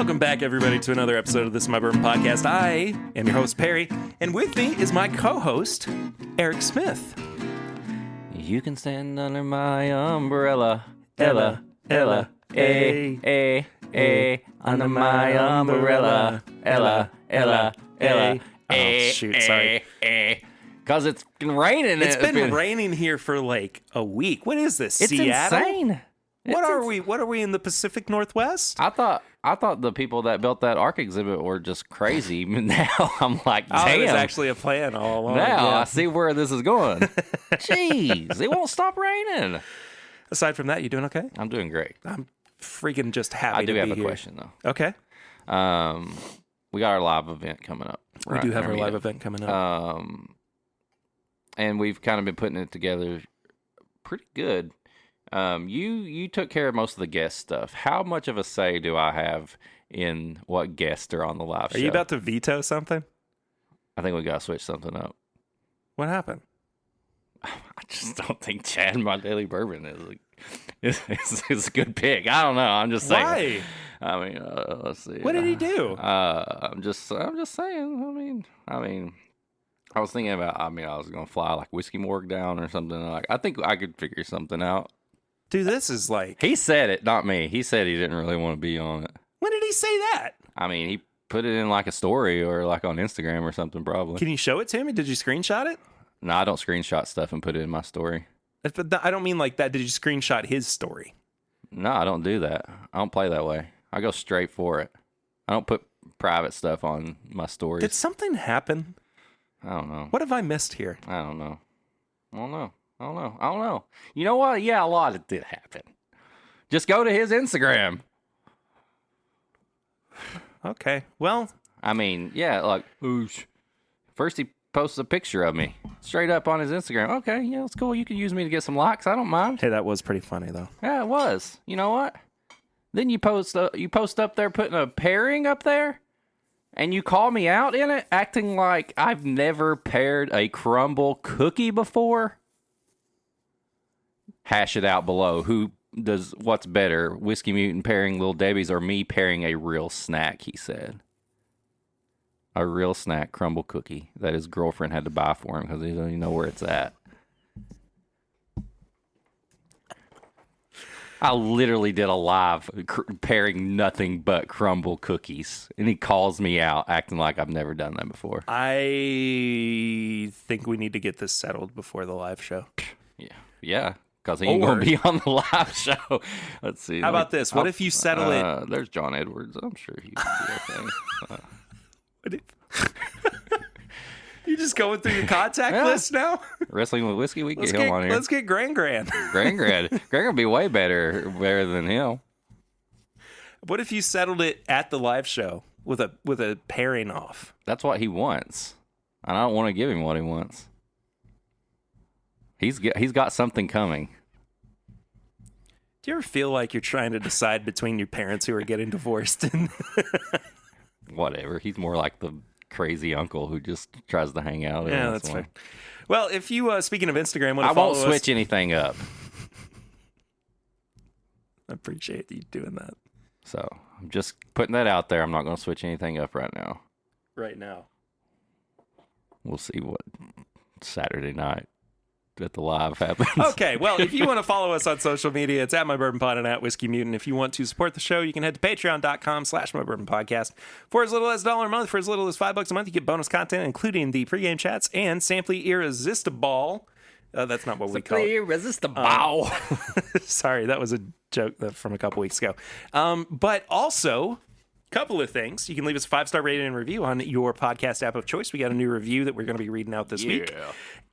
Welcome back, everybody, to another episode of This Is My Bourbon Podcast. I am your host, Perry, and with me is my co-host, Eric Smith. You can stand under my umbrella, Ella, under my umbrella, Ella. Oh, shoot, sorry. Because it's been raining. It's been raining here for like a week. What is this, It's Seattle? insane. What are we? What are we in the Pacific Northwest? I thought the people that built that Ark exhibit were just crazy. Now I'm like, damn. Oh, it was actually a plan all along. Now yeah. I see where this is going. Jeez, it won't stop raining. Aside from that, you doing okay? I'm doing great. I'm freaking just happy I to do have be a here. question, though. Okay. We got our live event coming up. We do have our live event coming up. And we've kind of been putting it together pretty good. You took care of most of the guest stuff. How much of a say do I have in what guests are on the live show? Are you about to veto something? I think we got to switch something up. What happened? I just don't think Chad My Daily Bourbon is a good pick. I don't know. I'm just saying. Why? I mean, let's see. What did he do? I'm just saying. I mean, I was thinking about. I was gonna fly like Whiskey Morgue down or something. Like, I think I could figure something out. Dude, this is like... He said it, not me. He said he didn't really want to be on it. When did he say that? I mean, he put it in like a story or like on Instagram or something, probably. Can you show it to me? Did you screenshot it? No, I don't screenshot stuff and put it in my story. I don't mean like that. Did you screenshot his story? No, I don't do that. I don't play that way. I go straight for it. I don't put private stuff on my stories. Did something happen? I don't know. What have I missed here? I don't know. I don't know. You know what? Yeah, a lot did happen. Just go to his Instagram. Okay. Well, I mean, yeah, like, first he posts a picture of me straight up on his Instagram. Okay, yeah, that's cool. You can use me to get some likes. I don't mind. hey, that was pretty funny, though. Yeah, it was. You know what? Then you post up there putting a pairing up there, and you call me out in it, acting like I've never paired a crumble cookie before. Hash it out below. What's better, Whiskey Mutant pairing Little Debbie's or me pairing a real snack, he said. A real snack crumble cookie that his girlfriend had to buy for him because he doesn't even know where it's at. I literally did a live pairing nothing but crumble cookies, and he calls me out acting like I've never done that before. I think we need to get this settled before the live show. Yeah. Because he ain't going to be on the live show. Let's see. How about this? What if you settle it? There's John Edwards. I'm sure he would be okay. You just going through your contact list now? Wrestling with Whiskey, we can get him on here. Let's get Gran. Gran will be way better than him. What if you settled it at the live show with a pairing off? That's what he wants. And I don't want to give him what he wants. He's got something coming. Do you ever feel like you're trying to decide between your parents who are getting divorced? Whatever. He's more like the crazy uncle who just tries to hang out. Yeah, that's fair. Well, if you, speaking of Instagram, want to I follow won't switch anything up. I appreciate you doing that. So I'm just putting that out there. I'm not going to switch anything up right now. Right now. We'll see what Saturday night at the live happens. Okay, well, if you want to follow us on social media, it's at My Bourbon Pod and at Whiskey Mutant. If you want to support the show, you can head to patreon.com/MyBourbonPodcast. For as little as $1 a month, for as little as $5 a month, you get bonus content, including the pregame chats and Samply Irresistible. That's not what we call it. Irresistible. Sorry, that was a joke from a couple weeks ago. But also, couple of things. You can leave us a 5-star rating and review on your podcast app of choice. We got a new review that we're going to be reading out this week.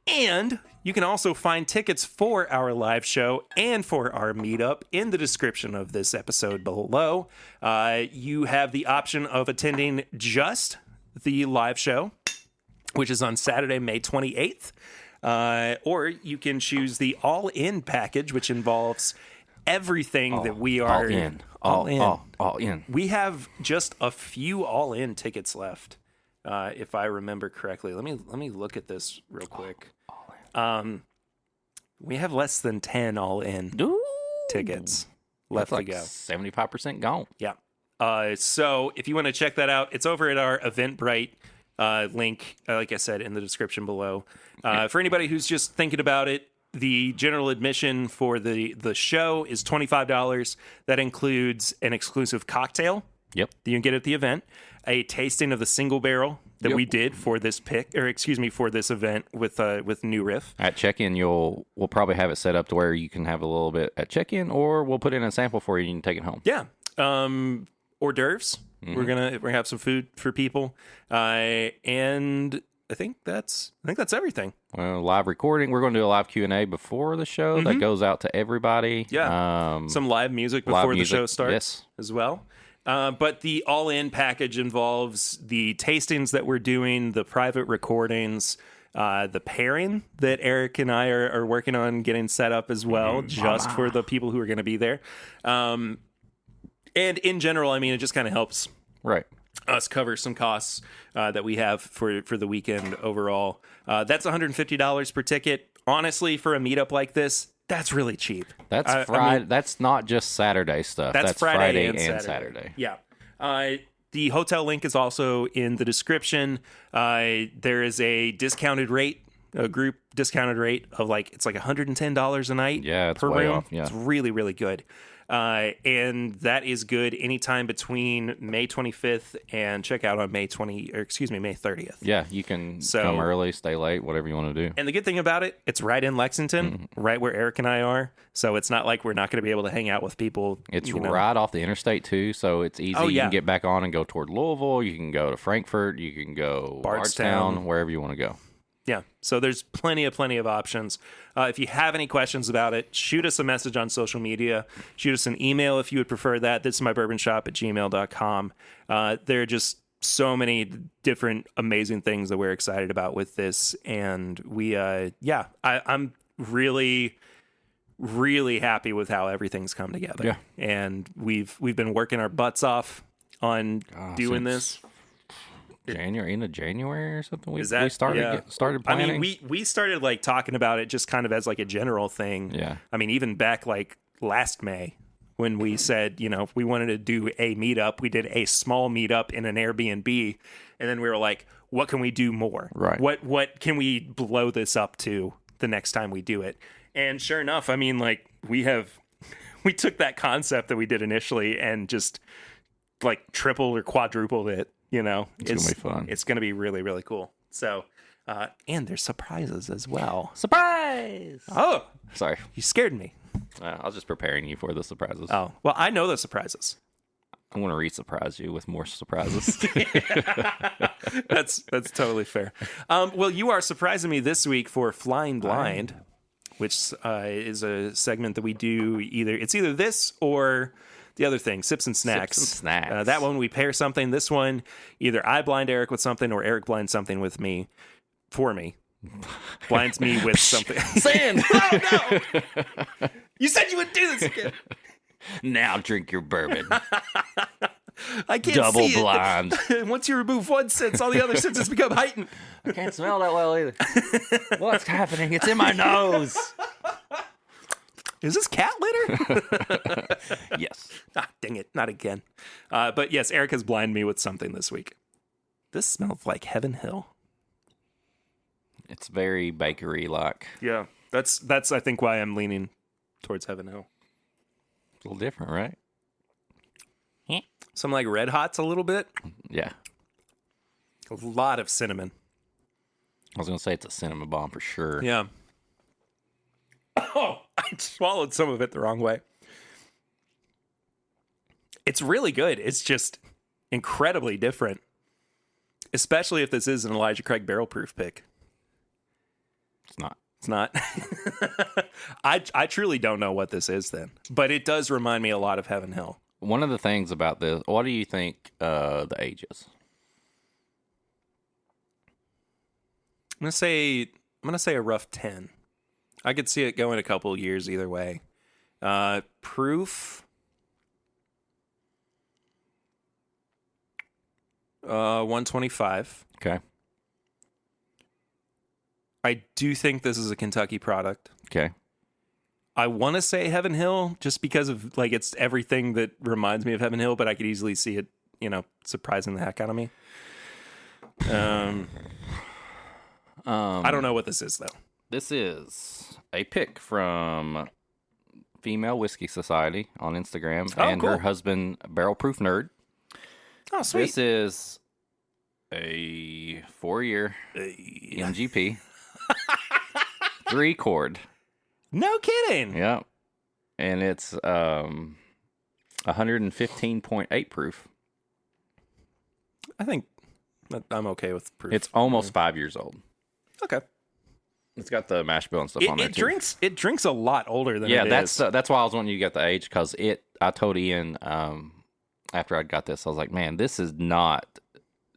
And you can also find tickets for our live show and for our meetup in the description of this episode below. You have the option of attending just the live show, which is on Saturday, May 28th. Or you can choose the all-in package, which involves everything that we are... All in. We have just a few all-in tickets left, if I remember correctly. Let me look at this real quick. We have less than 10 all-in tickets left to go. 75% gone. Yeah. So if you want to check that out, it's over at our Eventbrite link, like I said, in the description below. For anybody who's just thinking about it, the general admission for the show is $25. That includes an exclusive cocktail Yep. that you can get at the event, a tasting of the single barrel that we did for this for this event with New Riff. At check-in, we'll probably have it set up to where you can have a little bit at check-in, or we'll put in a sample for you and you can take it home. Yeah. Hors d'oeuvres. Mm-hmm. We're gonna have some food for people, and I think that's everything. Well, live recording. We're going to do a live Q&A before the show that goes out to everybody. Yeah. Some live music before the show starts as well. But the all-in package involves the tastings that we're doing, the private recordings, the pairing that Eric and I are working on getting set up as well, just for the people who are going to be there. And in general, I mean, it just kind of helps us cover some costs that we have for the weekend overall. That's $150 per ticket. Honestly, for a meetup like this, that's really cheap. That's Friday. That's not just Saturday stuff. That's Friday and Saturday. Yeah. The hotel link is also in the description. There is a discounted rate, a group discounted rate of it's like $110 a night. Yeah, it's per way room. off. Yeah. It's really, really good. And that is good anytime between May 25th and check out on May 30th. Yeah, you can come early, stay late, whatever you want to do. And the good thing about it, it's right in Lexington, right where Eric and I are. So it's not like we're not going to be able to hang out with people. It's right off the interstate too, so it's easy. You can get back on and go toward Louisville. You can go to Frankfurt. You can go Bardstown, wherever you want to go. Yeah, so there's plenty of options. If you have any questions about it, shoot us a message on social media. Shoot us an email if you would prefer that. This is mybourbonshop@gmail.com. There are just so many different amazing things that we're excited about with this. And I'm really, really happy with how everything's come together. Yeah. And we've been working our butts off on doing this. End of January or something. We started planning. I mean, we started talking about it just kind of as a general thing. Yeah. I mean, even back last May when we said, if we wanted to do a meetup, we did a small meetup in an Airbnb, and then we were like, what can we do more? Right. What can we blow this up to the next time we do it? And sure enough, I mean, we took that concept that we did initially and just tripled or quadrupled it. It's going to be fun. It's going to be really, really cool. So, and there's surprises as well. Surprise! Oh, sorry. You scared me. I was just preparing you for the surprises. Oh, well, I know the surprises. I want to re-surprise you with more surprises. That's totally fair. Well, you are surprising me this week for Flying Blind, which is a segment that we do either this or the other thing, Sips and Snacks. Sips and Snacks. That one we pair something. This one, either I blind Eric with something or Eric blinds something for me. Blinds me with something. Sand! Oh, no! You said you would do this again. Now drink your bourbon. I can't Double see blind. Once you remove one sense, all the other senses become heightened. I can't smell that well either. What's happening? It's in my nose. Is this cat litter? Yes. Ah, dang it. Not again. But yes, Eric has blinded me with something this week. This smells like Heaven Hill. It's very bakery-like. Yeah. That's I think why I'm leaning towards Heaven Hill. It's a little different, right? Some Red Hots a little bit. Yeah. A lot of cinnamon. I was going to say it's a cinnamon bomb for sure. Yeah. Oh, I swallowed some of it the wrong way. It's really good. It's just incredibly different. Especially if this is an Elijah Craig barrel proof pick. It's not. It's not. I truly don't know what this is then. But it does remind me a lot of Heaven Hill. One of the things about this, what do you think the age is? I'm gonna say a rough 10. I could see it going a couple years either way. Proof 125. Okay. I do think this is a Kentucky product. Okay. I want to say Heaven Hill just because of like it's everything that reminds me of Heaven Hill, but I could easily see it, surprising the heck out of me. I don't know what this is though. This is a pic from Female Whiskey Society on Instagram and cool. her husband, Barrel Proof Nerd. Oh, sweet. This is a 4-year MGP, 3-chord. No kidding. Yeah. And it's 115.8 proof. I think that I'm okay with proof. It's almost 5 years old. Okay. It's got the mash bill and stuff on there too. It drinks a lot older than it that's is. that's why I was wanting you to get the age, because I told Ian after I'd got this, I was like, man, this is not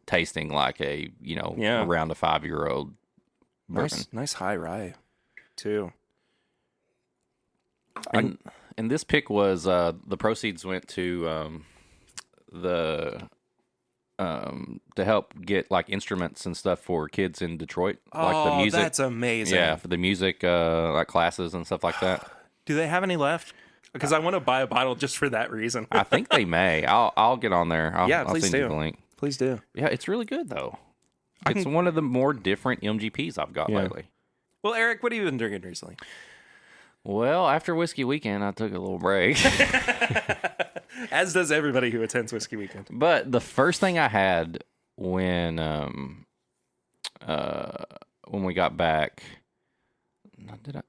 tasting like around a 5-year-old bourbon. Nice high rye too. And this pick was the proceeds went to to help get like instruments and stuff for kids in Detroit, like the music. That's amazing. Yeah, for the music like classes and stuff like that. Do they have any left? Because I want to buy a bottle just for that reason. I think they may. I'll get on there. I'll please send do. you the link. Please do. Yeah, it's really good though. It's one of the more different MGPs I've got lately. Well, Eric, what have you been drinking recently? Well, after Whiskey Weekend, I took a little break. As does everybody who attends Whiskey Weekend. But the first thing I had when we got back,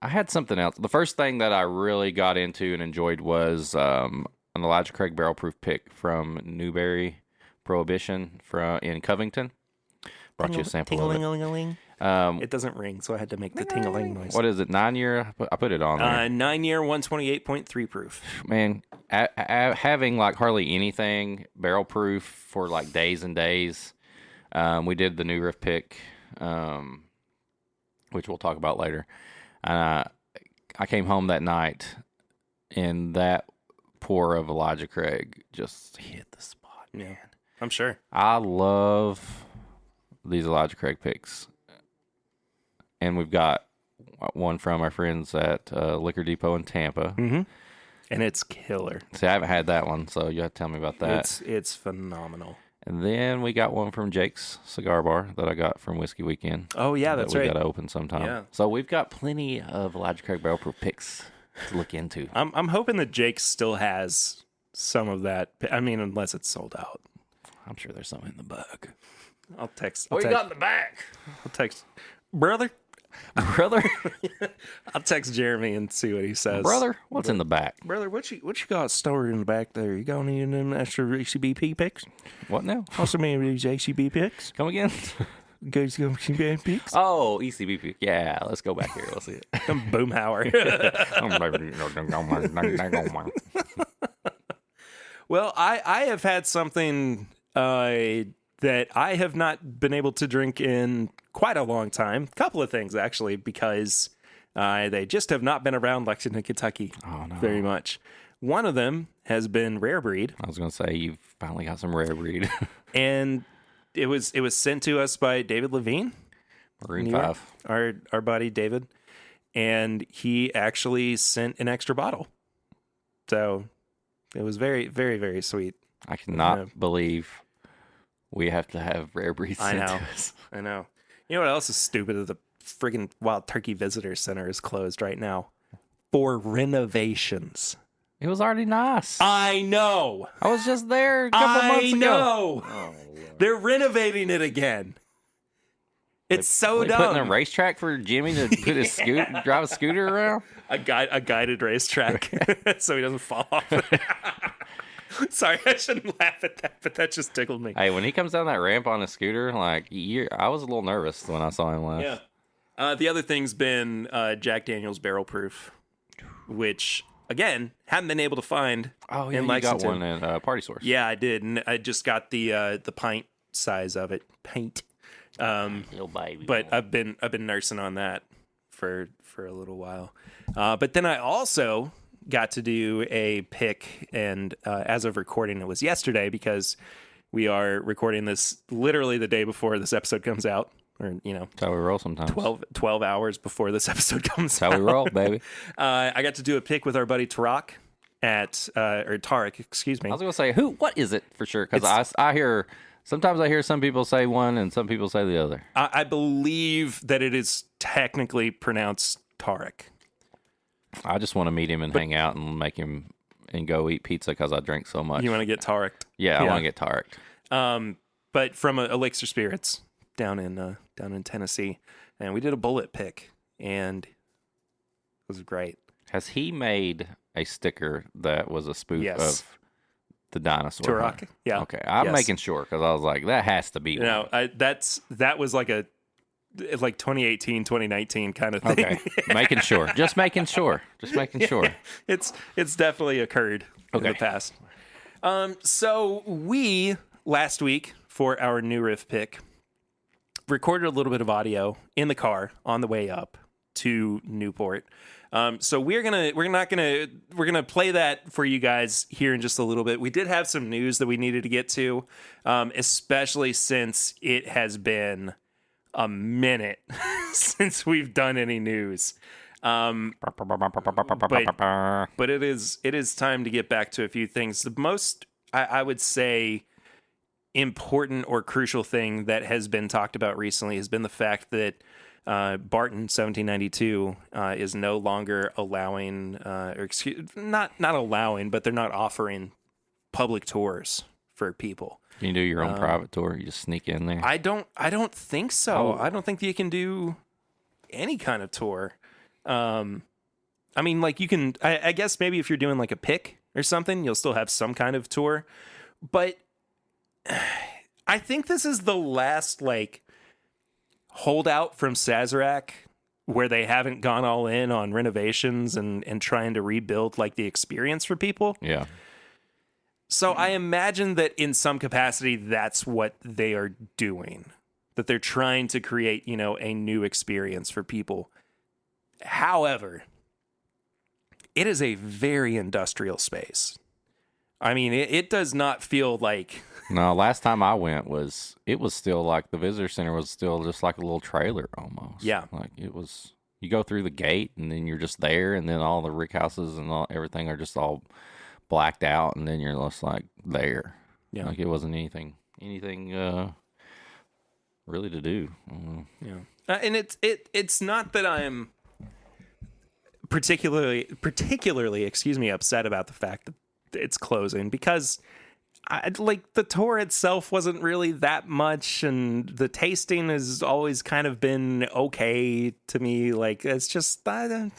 I had something else. The first thing that I really got into and enjoyed was an Elijah Craig barrel proof pick from Newberry Prohibition in Covington. Brought you a sample of it. It doesn't ring, so I had to make the ting-a-ling noise. What is it, 9-year? I put it on there. 9-year, 128.3 proof. Man, having like hardly anything barrel proof for like days and days. We did the New Riff pick, which we'll talk about later. I came home that night, and that pour of Elijah Craig just hit the spot, man. Yeah, I'm sure. I love these Elijah Craig picks. And we've got one from our friends at Liquor Depot in Tampa. Mm-hmm. And it's killer. See, I haven't had that one, so you have to tell me about that. It's phenomenal. And then we got one from Jake's Cigar Bar that I got from Whiskey Weekend. Oh, yeah, that's right. We got to open sometime. Yeah. So we've got plenty of Elijah Craig barrel proof picks to look into. I'm hoping that Jake still has some of that. I mean, unless it's sold out. I'm sure there's some in the bag. I'll text. What you got in the bag? I'll text. Brother? I'll text Jeremy and see what he says. Brother, what's in the back? Brother, what you got stored in the back there? You got any of them extra ACBP picks? What now? Also, many of these ACB picks? Come again? Guys, ACB picks? Oh, ECB pick. Yeah, let's go back here. We'll see it. Boomhauer. Well, I have had something that I have not been able to drink in quite a long time. A couple of things, actually, because they just have not been around Lexington, Kentucky very much. One of them has been Rare Breed. I was going to say, you've finally got some Rare Breed. And it was sent to us by David Levine. Maroon 5. Our buddy David. And he actually sent an extra bottle. So it was very, very, very sweet. I cannot believe we have to have Rare Breed sent to us. I know. You know what else is stupid? The friggin' Wild Turkey Visitor Center is closed right now for renovations. It was already nice. I know. I was just there a couple months ago. I know. Oh, they're renovating it again. It's so dumb. Putting a racetrack for Jimmy to put his drive a scooter around. A guided racetrack, so he doesn't fall off. Sorry, I shouldn't laugh at that, but that just tickled me. Hey, when he comes down that ramp on a scooter, I was a little nervous when I saw him last. Yeah. The other thing's been Jack Daniel's Barrel Proof, which, again, haven't been able to find in Lexington. You got one at Party Source. Yeah, I did, and I just got the pint size of it. Pint. Little baby. But I've been nursing on that for a little while. But then I also got to do a pick, and as of recording, it was yesterday because we are recording this literally the day before this episode comes out. or, That's how we roll sometimes. 12 hours before this episode comes out. That's how we roll, baby. I got to do a pick with our buddy Tarek or Tarek, excuse me. I was going to say, what is it for sure? Because sometimes I hear some people say one and some people say the other. I believe that it is technically pronounced Tarek. I just want to meet him and hang out and make him and go eat pizza because I drink so much. You want to get Tarek? Yeah, I want to get Tarek. But from Elixir Spirits down in Tennessee, and we did a bullet pick, and it was great. Has he made a sticker that was a spoof Yes. of the dinosaur? Turok? Yeah. Okay, I'm making sure because I was like, that has to be. No, that was like 2018, 2019 kind of thing. Okay, making sure. Just making sure. It's definitely occurred in the past. So we last week for our new riff pick recorded a little bit of audio in the car on the way up to Newport. So we're gonna play that for you guys here in just a little bit. We did have some news that we needed to get to, especially since it has been a minute since we've done any news. But it is time to get back to a few things. The most, I would say, important or crucial thing that has been talked about recently has been the fact that Barton 1792 is no longer allowing, not allowing, but they're not offering public tours for people. Can you do your own private tour? You just sneak in there. I don't think so. I don't think you can do any kind of tour. I mean, like you can. I guess maybe if you're doing like a pick or something, you'll still have some kind of tour. But I think this is the last like holdout from Sazerac where they haven't gone all in on renovations and trying to rebuild like the experience for people. Yeah. So I imagine that in some capacity, that's what they are doing, that they're trying to create, a new experience for people. However, it is a very industrial space. I mean, it does not feel like... No, last time I went it was still like the visitor center was still just like a little trailer almost. Yeah. Like it was, you go through the gate and then you're just there and then all the rick houses and everything are just all blacked out and then you're just like there. Yeah. Like it wasn't anything really to do. Yeah. And it's not that I'm particularly, upset about the fact that it's closing, because the tour itself wasn't really that much, and the tasting has always kind of been okay to me. Like it's just I'm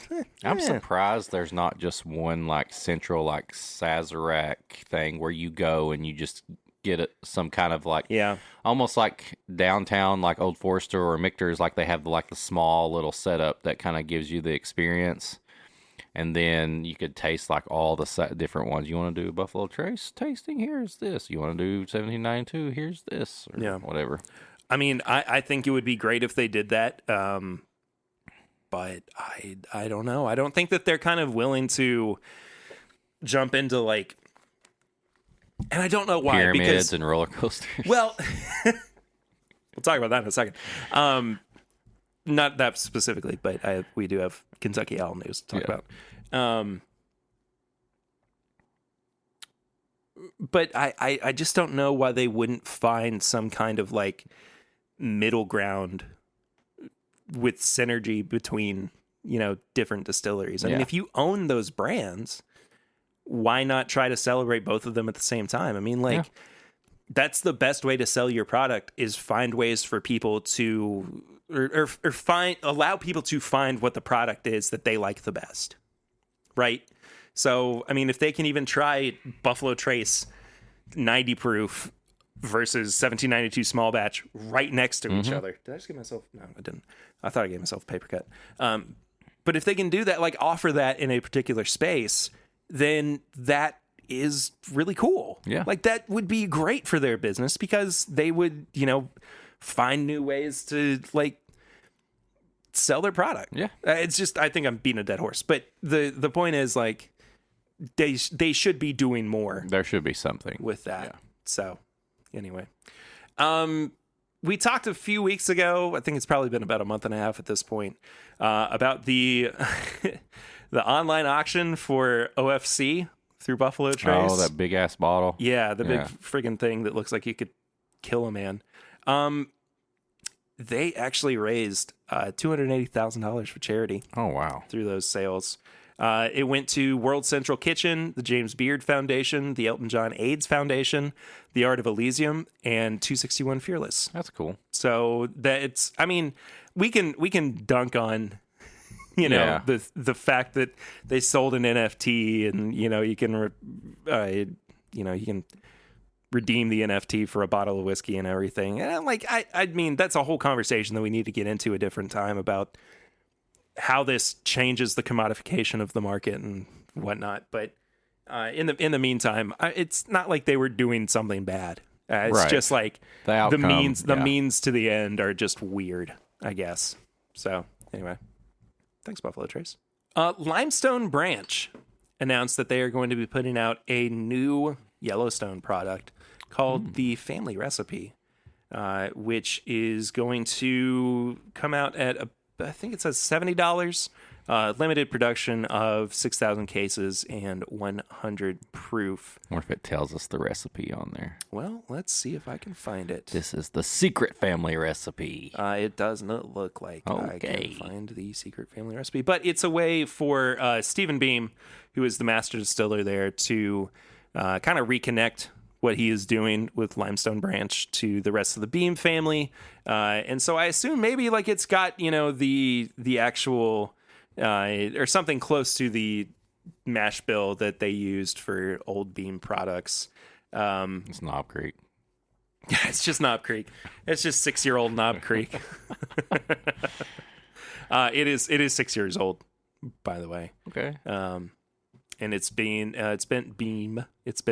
surprised there's not just one like central like Sazerac thing where you go and you just get some kind of like almost like downtown like Old Forester or Michter's, like they have the small little setup that kind of gives you the experience. And then you could taste like all the different ones. You want to do Buffalo Trace tasting? Here's this. You want to do 1792? Here's this. Or whatever. I mean, I think it would be great if they did that. But I don't know. I don't think that they're kind of willing to jump into like, and I don't know why. Pyramids and roller coasters. Well, we'll talk about that in a second. Not that specifically, but we do have Kentucky Owl news to talk about. But I just don't know why they wouldn't find some kind of like middle ground with synergy between, different distilleries. I mean, if you own those brands, why not try to celebrate both of them at the same time? I mean, that's the best way to sell your product, is find ways for people to or allow people to find what the product is that they like the best. Right? So, I mean, if they can even try Buffalo Trace 90 proof versus 1792 small batch right next to each other. Did I just give myself? No, I didn't. I thought I gave myself a paper cut. But if they can do that, like offer that in a particular space, then that is really cool. Yeah. Like that would be great for their business, because they would, find new ways to like sell their product. Yeah. It's just, I think I'm beating a dead horse, but the point is like they should be doing more. There should be something with that. Yeah. So anyway, we talked a few weeks ago, I think it's probably been about a month and a half at this point, about the the online auction for OFC through Buffalo Trace. Oh, that big ass bottle. Yeah, the big friggin' thing that looks like you could kill a man. They actually raised $280,000 for charity. Oh, wow. Through those sales. It went to World Central Kitchen, the James Beard Foundation, the Elton John AIDS Foundation, the Art of Elysium, and 261 Fearless. That's cool. So that it's, I mean, we can dunk on, you know, the fact that they sold an NFT, and you can redeem the NFT for a bottle of whiskey and everything. And I mean, that's a whole conversation that we need to get into a different time about how this changes the commodification of the market and whatnot. But in the meantime, it's not like they were doing something bad. It's just like the outcome, the means to the end are just weird, I guess. So anyway, thanks, Buffalo Trace. Limestone Branch announced that they are going to be putting out a new Yellowstone product called the Family Recipe, which is going to come out at I think it says $70. Limited production of 6,000 cases and 100 proof. Or if it tells us the recipe on there. Well, let's see if I can find it. This is the secret family recipe. It does not look like I Okay. can find the secret family recipe, but it's a way for Stephen Beam, who is the master distiller there, to kind of reconnect what he is doing with Limestone Branch to the rest of the Beam family. And so I assume maybe like it's got, the actual or something close to the mash bill that they used for old Beam products. It's Knob Creek. Yeah, it's just Knob Creek. It's just 6-year-old Knob Creek. It is 6 years old, by the way. Okay. And it's been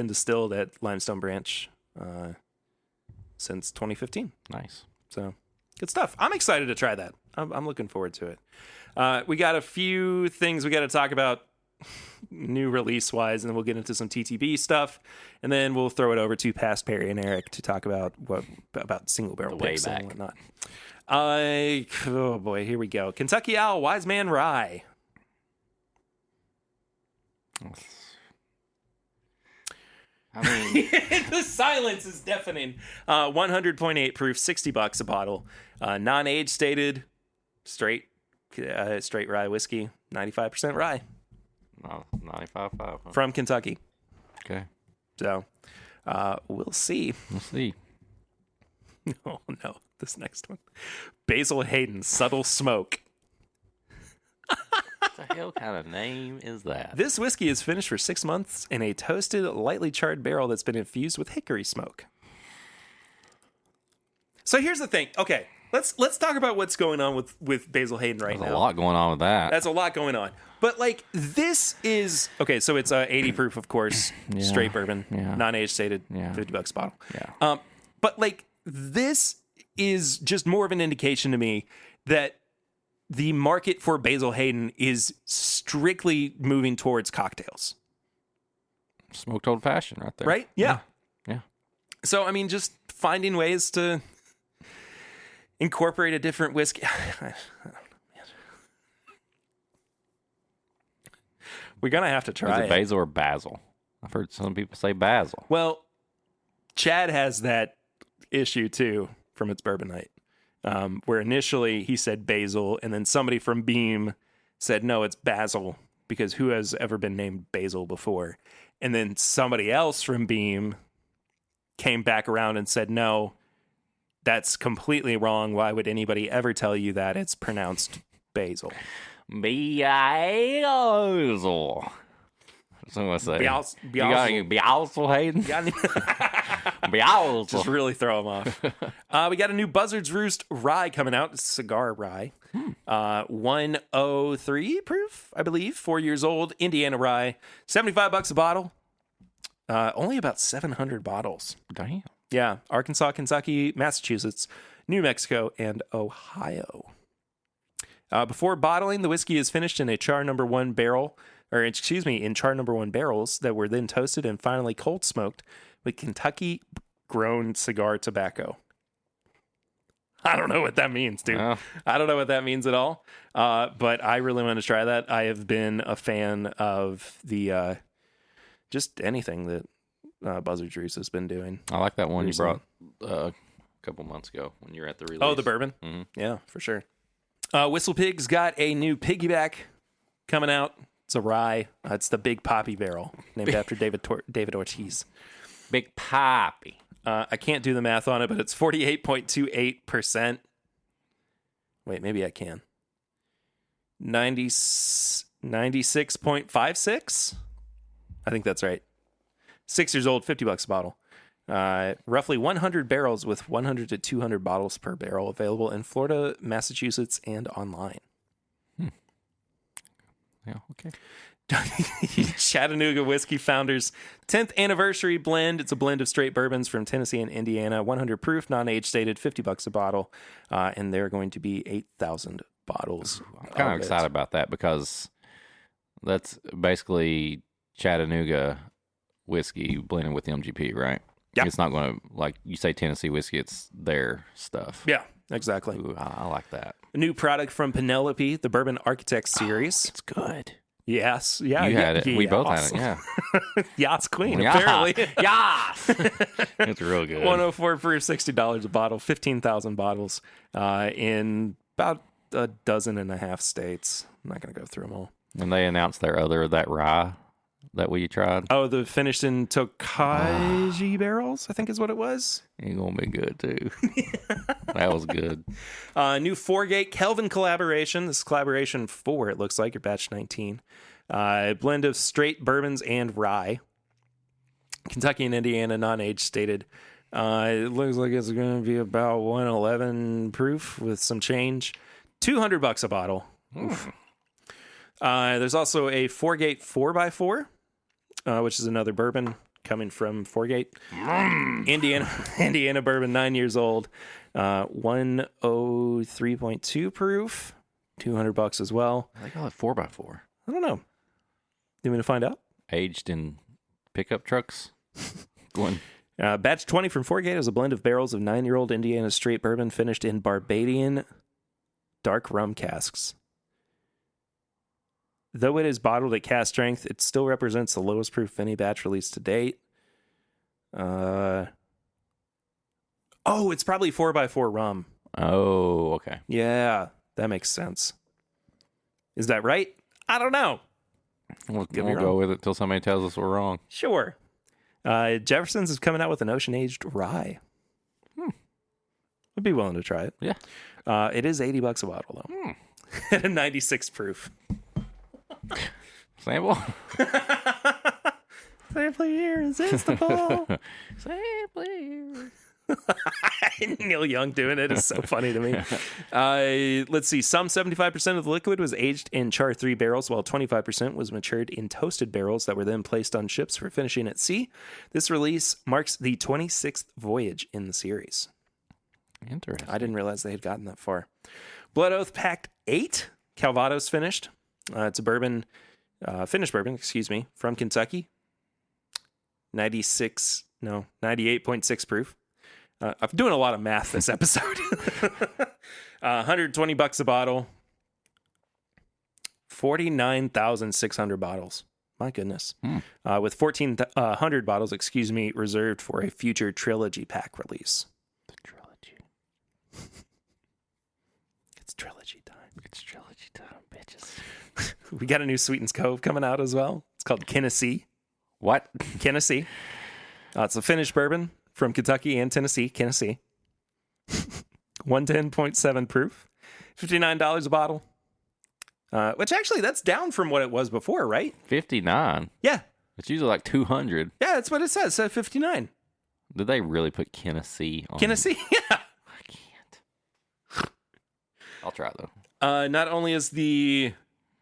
distilled at Limestone Branch since 2015. Nice. So good stuff. I'm excited to try that. I'm looking forward to it. We got a few things we got to talk about new release wise, and then we'll get into some TTB stuff, and then we'll throw it over to past Perry and Eric to talk about about single barrel picks and whatnot. Oh boy, here we go. Kentucky Owl Wise Man Rye. I mean, the silence is deafening. 100.8 proof, $60 a bottle. Non-age stated, straight rye whiskey, 95% rye. no, 95.5. From Kentucky. Okay. So, we'll see. We'll see. Oh no, this next one. Basil Hayden, Subtle Smoke. What the hell kind of name is that? This whiskey is finished for 6 months in a toasted, lightly charred barrel that's been infused with hickory smoke. So here's the thing. Okay, let's talk about what's going on with Basil Hayden right now. There's a lot going on with that. That's a lot going on. But like this is okay. So it's 80 proof, of course, straight bourbon, non-age stated, $50 a bottle. Yeah. But like this is just more of an indication to me that the market for Basil Hayden is strictly moving towards cocktails. Smoked old fashioned right there. Right? Yeah. Yeah. So, I mean, just finding ways to incorporate a different whiskey. We're going to have to try Is it basil or basil? I've heard some people say basil. Well, Chad has that issue too from its bourbon night. Where initially he said basil, and then somebody from Beam said, no, it's basil, because who has ever been named Basil before? And then somebody else from Beam came back around and said, no, that's completely wrong. Why would anybody ever tell you that? It's pronounced basil. Basil. That's what I'm going to say. You got any Basil Hayden? Basil. Just really throw them off. We got a new Buzzard's Roost rye coming out. It's cigar rye. 103 proof, I believe. 4 years old. Indiana rye. $75 a bottle. Only about 700 bottles. Damn. Yeah. Arkansas, Kentucky, Massachusetts, New Mexico, and Ohio. Before bottling, the whiskey is finished in a char number 1 barrel, in char number 1 barrels that were then toasted and finally cold smoked with Kentucky grown cigar tobacco. I don't know what that means, dude. Well. I don't know what that means at all. But I really want to try that. I have been a fan of the just anything that Buzzard Juice has been doing. I like that one Recently. you brought a couple months ago when you were at the release. Oh, the bourbon? Mm-hmm. Yeah, for sure. Whistle Pig's got a new piggyback coming out. It's a rye. It's the Big Poppy barrel, named after David Ortiz. Big Poppy. I can't do the math on it, but it's 48.28%. Wait, maybe I can. 96.56? I think that's right. 6 years old, $50 a bottle. Roughly 100 barrels with 100 to 200 bottles per barrel, available in Florida, Massachusetts, and online. Yeah, okay. Chattanooga Whiskey Founders 10th anniversary blend. It's a blend of straight bourbons from Tennessee and Indiana, 100 proof, non-age stated, $50 a bottle, and they're going to be 8,000 bottles. I'm kind of excited about that because that's basically Chattanooga whiskey blended with MGP, right? Yeah. It's not going to, like you say, Tennessee whiskey, it's their stuff. Yeah, exactly. Ooh, I like that. A new product from Penelope, the Bourbon Architect series. It's good. Yes. Yeah. You had it. Yeah, We both awesome. had it, yeah. Yacht's Queen, Yeah. apparently. Yes! It's real good. 104 proof, $60 a bottle, 15,000 bottles in about a dozen and a half states. I'm not going to go through them all. And they announced that rye that we tried. Oh, the finished in Tokaji barrels, I think is what it was. It's going to be good, too. That was good. New Four-Gate Kelvin collaboration. This is collaboration 4, it looks like, your batch 19. Blend of straight bourbons and rye. Kentucky and Indiana, non-age stated. It looks like it's going to be about 111 proof with some change. $200 a bottle. There's also a Four-Gate 4x4, which is another bourbon coming from Four-Gate. Indiana bourbon, 9 years old. 103.2 proof. $200 as well. They call it 4x4. I don't know. You want me to find out? Aged in pickup trucks. One. Batch 20 from Four-Gate is a blend of barrels of 9-year-old Indiana straight bourbon finished in Barbadian dark rum casks. Though it is bottled at cask strength, it still represents the lowest proof of any batch released to date. Oh, it's probably 4x4 rum. Oh, okay. Yeah, that makes sense. Is that right? I don't know. We'll Could be go with it till somebody tells us we're wrong. Sure. Jefferson's is coming out with an ocean-aged rye. I'd be willing to try it. Yeah. It is $80 a bottle, though. At a 96 proof. Sample? Sample irresistible. Sample here. Neil Young doing it is so funny to me. Let's see. Some 75% of the liquid was aged in char 3 barrels, while 25% was matured in toasted barrels that were then placed on ships for finishing at sea. This release marks the 26th voyage in the series. Interesting. I didn't realize they had gotten that far. Blood Oath Pact 8. Calvados finished. It's a bourbon, finished bourbon, from Kentucky. 98.6 proof. I'm doing a lot of math this episode. $120 a bottle. 49,600 bottles. My goodness. With 1,400 bottles, reserved for a future trilogy pack release. The trilogy. It's trilogy time. It's trilogy time, bitches. We got a new Sweetens Cove coming out as well. It's called Tennessee. What? Tennessee. It's a finished bourbon from Kentucky and Tennessee. 110.7 proof. $59 a bottle. Which actually, that's down from what it was before, right? 59. Yeah. It's usually like 200. Yeah, that's what it says. It says 59. Did they really put Tennessee on? Tennessee, yeah. I can't. I'll try it, though. Not only is the...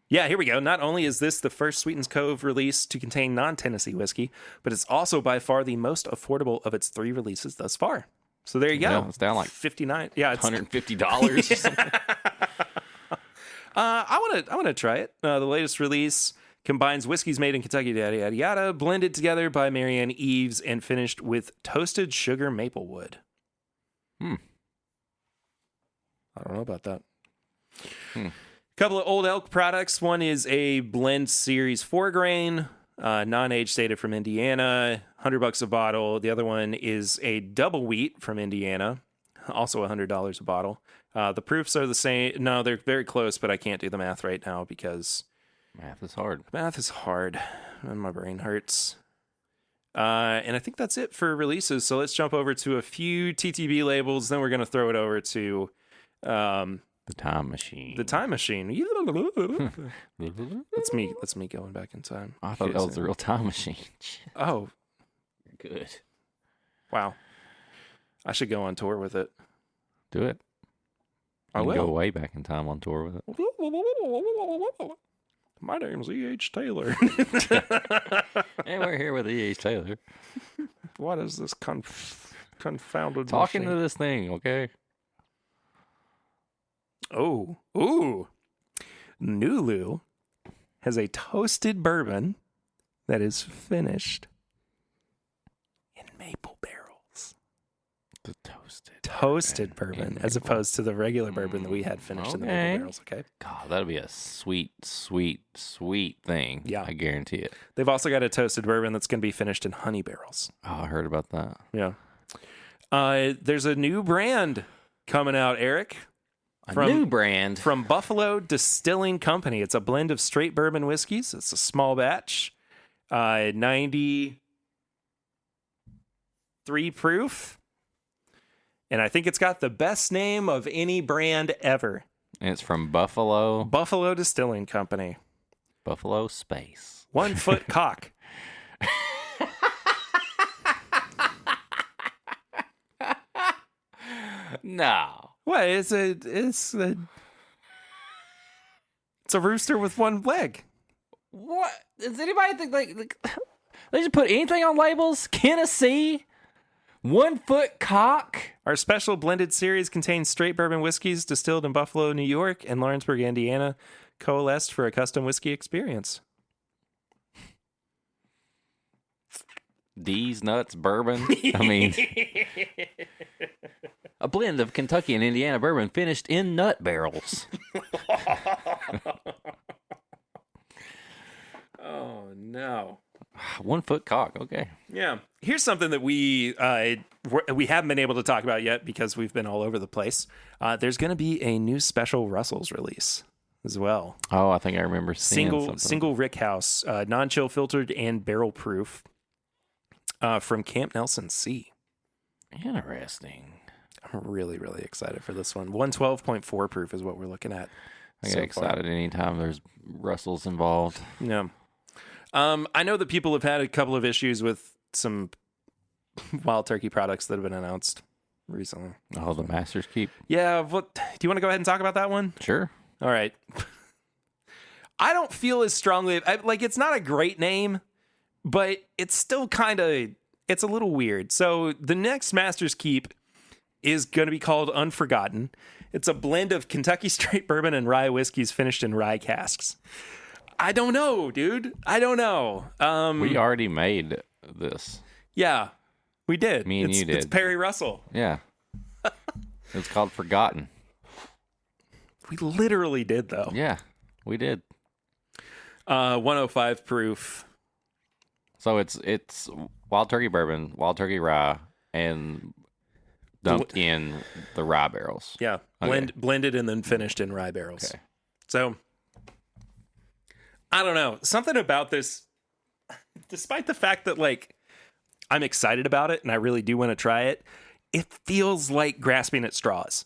Yeah, here we go. Not only is this the first Sweetens Cove release to contain non-Tennessee whiskey, but it's also by far the most affordable of its 3 releases thus far. So there you go. Yeah, it's down like 59. Yeah, it's $150. I want to try it. The latest release combines whiskeys made in Kentucky, yada yada yada, blended together by Marianne Eaves and finished with toasted sugar maple wood. I don't know about that. Couple of Old Elk products. One is a blend series 4-grain, non-age stated from Indiana, $100 a bottle. The other one is a double wheat from Indiana, also $100 a bottle. The proofs are the same. No, they're very close, but I can't do the math right now because Math is hard. math is hard and my brain hurts. And I think that's it for releases. So let's jump over to a few TTB labels. Then we're going to throw it over to The time machine. the time machine. That's me going back in time. I thought that was the real time machine. Oh, Good. wow. I should go on tour with it. Do it. I You can will. go way back in time on tour with it. My name's E.H. Taylor. And we're here with E.H. Taylor. What is this confounded Talking machine? to this thing, okay? Oh, ooh. Nulu has a toasted bourbon that is finished in maple barrels. The Toasted bourbon, as opposed to the regular bourbon that we had finished in the maple barrels, okay? God, that'll be a sweet, sweet, sweet thing. Yeah. I guarantee it. They've also got a toasted bourbon that's going to be finished in honey barrels. Oh, I heard about that. Yeah. There's a new brand coming out, Eric. New brand. From Buffalo Distilling Company. It's a blend of straight bourbon whiskeys. It's a small batch. 93 proof. And I think it's got the best name of any brand ever. And it's from Buffalo. Buffalo Distilling Company. Buffalo Space. 1 foot cock. No. What? It's a rooster with one leg. What? Does anybody think like they just put anything on labels? Tennessee? 1 foot cock? Our special blended series contains straight bourbon whiskeys distilled in Buffalo, New York, and Lawrenceburg, Indiana, coalesced for a custom whiskey experience. These nuts bourbon. I mean, a blend of Kentucky and Indiana bourbon finished in nut barrels. Oh, no. 1 foot cock. Okay. Yeah. Here's something that we haven't been able to talk about yet because we've been all over the place. There's going to be a new special Russell's release as well. Oh, I think I remember seeing something. Single Rick House, non-chill filtered and barrel proof from Camp Nelson C. Interesting. I'm really, really excited for this one. 112.4 proof is what we're looking at. I get excited anytime there's Russells involved. Yeah. I know that people have had a couple of issues with some Wild Turkey products that have been announced recently. Oh, the Master's Keep. Yeah. What? Do you want to go ahead and talk about that one? Sure. All right. I don't feel as strongly. It's not a great name, but it's still kind of, it's a little weird. So the next Master's Keep is going to be called Unforgotten. It's a blend of Kentucky straight bourbon and rye whiskeys finished in rye casks. I don't know, dude. I don't know. We already made this. Yeah, we did. Me and you did. It's Perry Russell. Yeah. It's called Forgotten. We literally did, though. Yeah, we did. 105 proof. So it's Wild Turkey bourbon, Wild Turkey rye, and dumped in the rye barrels. Yeah, blended and then finished in rye barrels. Okay. So, I don't know. Something about this, despite the fact that, I'm excited about it and I really do want to try it, it feels like grasping at straws.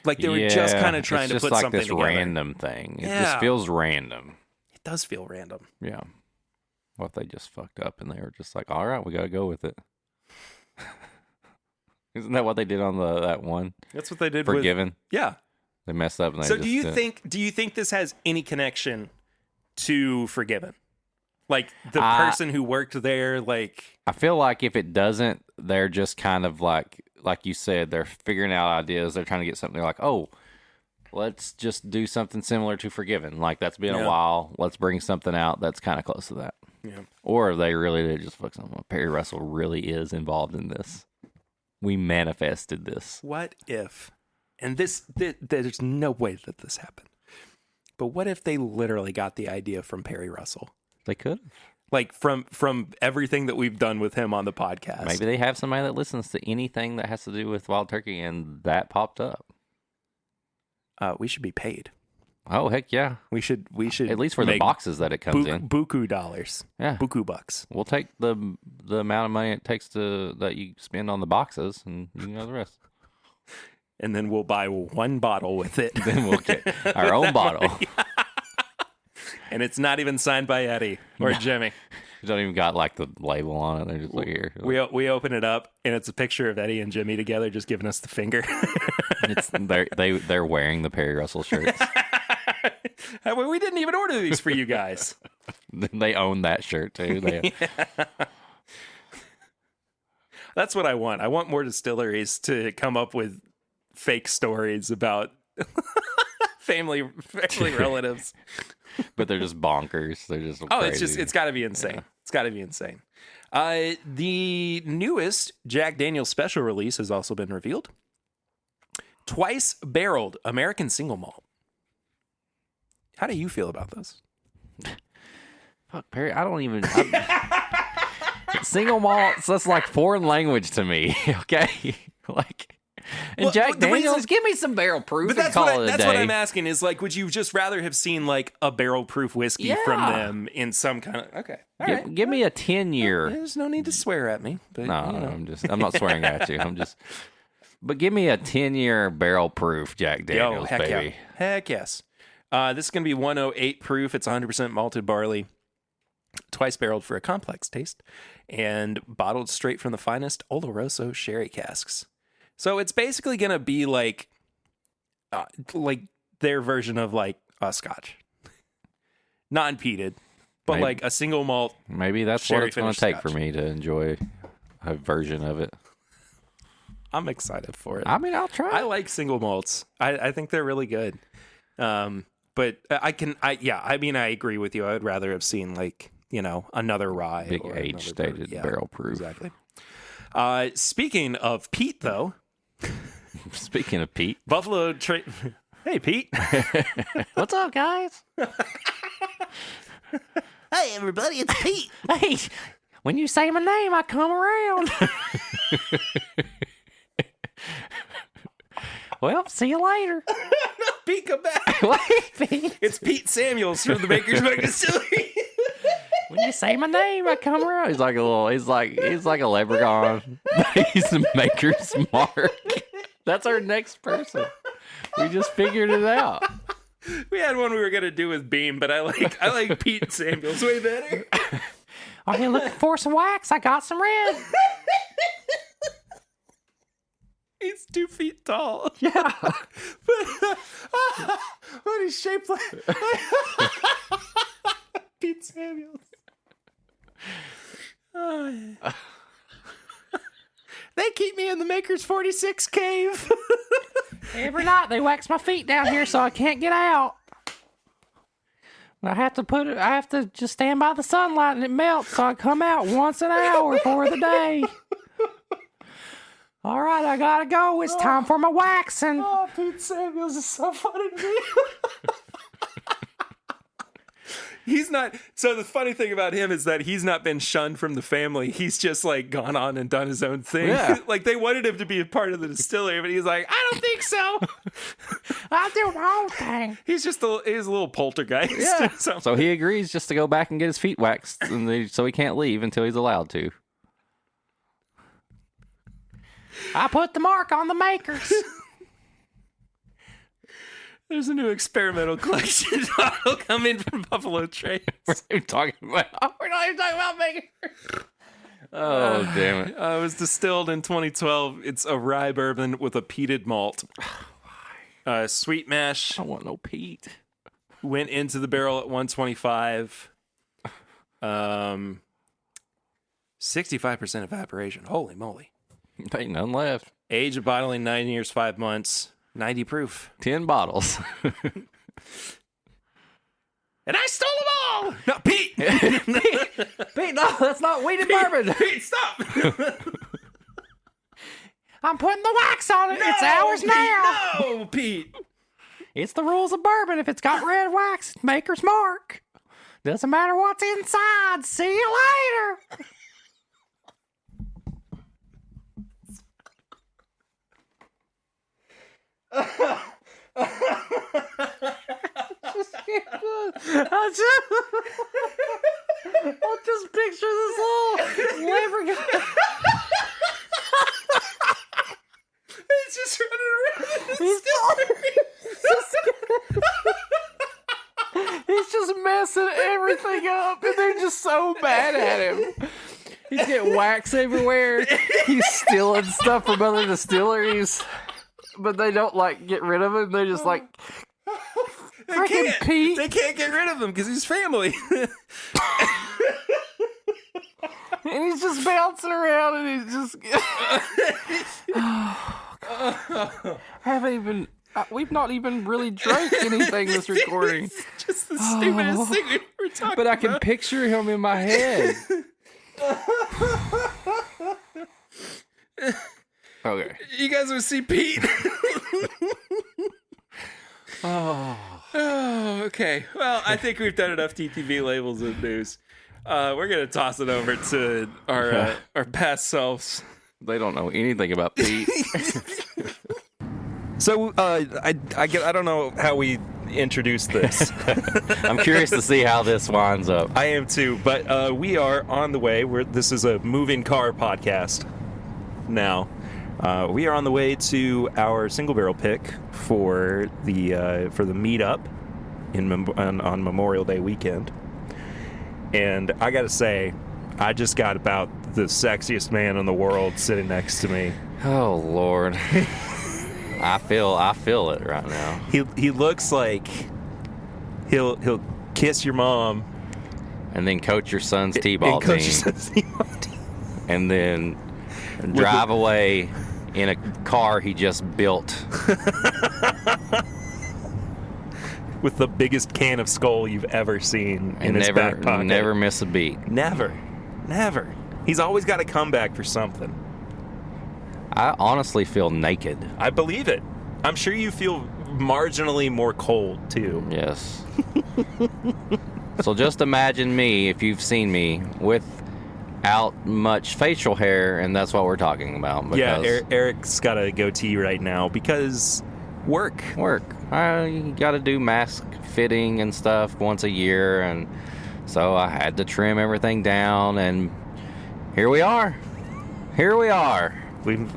Like they were just kind of trying to put something this together. random thing. It Yeah. just feels random. It does feel random. Yeah. What if they just fucked up and they were just like, all right, we got to go with it. Isn't that what they did on that one? That's what they did Forgiven? with... Yeah. They messed up and they So just do you think this has any connection to Forgiven? Like the person who worked there, I feel like if it doesn't, they're just kind of like you said, they're figuring out ideas. They're trying to get something like, oh, let's just do something similar to Forgiven. Like that's been a while. Let's bring something out that's kind of close to that. Yeah. Or they really did just fuck something up. Perry Russell really is involved in this. We manifested this. What if and there's no way that this happened. But what if they literally got the idea from Perry Russell? They could. Like from everything that we've done with him on the podcast. Maybe they have somebody that listens to anything that has to do with wild turkey, and that popped up. We should be paid. Oh, heck yeah. We should at least for the boxes that it comes in. Buku dollars. Yeah. Buku bucks. We'll take the amount of money it takes that you spend on the boxes, and you can have the rest. And then we'll buy one bottle with it. Then we'll get our own bottle. And it's not even signed by Eddie or Jimmy. You don't even got like the label on it. They're just like, here. We open it up, and it's a picture of Eddie and Jimmy together, just giving us the finger. They're wearing the Perry Russell shirts. We didn't even order these for you guys. They own that shirt too. That's what I want. I want more distilleries to come up with fake stories about family relatives. But they're just bonkers. They're just crazy. It's got to be insane. Yeah. It's got to be insane. The newest Jack Daniel's special release has also been revealed. Twice barreled American single malt. How do you feel about this? Fuck, Perry, I don't even... single malts, that's like foreign language to me, okay? Like... And Jack Daniels, give me some barrel proof. But that's what I'm asking is like, would you just rather have seen like a barrel proof whiskey from them in some kind of Give me a 10-year. There's no need to swear at me. But, no, I'm not swearing at you. But give me a 10-year barrel proof Jack Daniels, heck baby. Yeah. Heck yes. This is going to be 108 proof. It's 100% malted barley, twice barreled for a complex taste, and bottled straight from the finest Oloroso sherry casks. So it's basically going to be like their version of like a scotch. Not peated, but like a single malt. Maybe that's what it's going to take for me to enjoy a version of it. I'm excited for it. I mean, I'll try. I like single malts. I think they're really good. But I agree with you. I would rather have seen like, another rye. Big age-stated barrel proof. Exactly. Speaking of peat, though. Speaking of Pete. Buffalo Trace. Hey, Pete. What's up, guys? Hey, everybody, it's Pete. Hey, when you say my name, I come around. Well, see you later. Pete, come back. Wait, Pete. It's Pete Samuels from the Baker's Mark Distillery. When you say my name, I come around. He's like a leprechaun. He's the Maker's Mark. That's our next person. We just figured it out. We had one we were gonna do with Beam, but I like Pete Samuels way better. Are you looking for some wax? I got some red. He's 2 feet tall. Yeah. But he's shaped like Pete Samuels. They keep me in the Maker's 46 cave. Every night they wax my feet down here so I can't get out. I have to just stand by the sunlight and it melts so I come out once an hour for the day. All right, I gotta go. It's time for my waxing. Oh, Pete Samuels is so funny to me. He's not. So the funny thing about him is that he's not been shunned from the family. He's just like gone on and done his own thing. Yeah. Like they wanted him to be a part of the distillery, but he's like, I don't think so. I'll do my own thing. He's a little poltergeist. Yeah. So he agrees just to go back and get his feet waxed, so he can't leave until he's allowed to. I put the mark on the Makers. There's a new experimental collection that'll come in from Buffalo Trace. We're not even talking about Makers. Oh, damn it. It was distilled in 2012. It's a rye bourbon with a peated malt. Sweet mash. I don't want no peat. Went into the barrel at 125. 65% evaporation. Holy moly. Ain't none left. Age of bottling 9 years, 5 months. 90 proof. 10 bottles. And I stole them all! No, Pete! Pete, no, that's not weeded bourbon. Pete, stop! I'm putting the wax on it. It's ours Pete, now. No, Pete. It's the rules of bourbon. If it's got red wax, maker's mark. Doesn't matter what's inside. See you later. I'll just picture this little leprechaun. He's just running around. He's just messing everything up, and they're just so bad at him. He's getting wax everywhere. He's stealing stuff from other distilleries, but they don't like get rid of him. They're just like, freaking Pete. They can't get rid of him because he's family. And he's just bouncing around, and he's just. We've not even really drank anything this recording. It's just the stupidest thing we were talking But I can about. picture him in my head. Okay. You guys want to see Pete? Oh, okay. Well, I think we've done enough TTV labels and news. We're going to toss it over to our past selves. They don't know anything about Pete. So I don't know how we introduce this. I'm curious to see how this winds up. I am too, but we are on the way. This is a moving car podcast now. We are on the way to our single barrel pick for the meetup on Memorial Day weekend. And I got to say, I just got about the sexiest man in the world sitting next to me. Oh Lord. I feel it right now. He looks like he'll kiss your mom And then coach your son's T-ball team. And then drive away in a car he just built. With the biggest can of Skull you've ever seen in his back pocket. Never miss a beat. Never. He's always got a comeback for something. I honestly feel naked. I believe it. I'm sure you feel marginally more cold, too. Yes. So just imagine me, if you've seen me, without much facial hair, and that's what we're talking about. Yeah, Eric's got a goatee right now because work. You got to do mask fitting and stuff once a year, and so I had to trim everything down, and here we are. I'm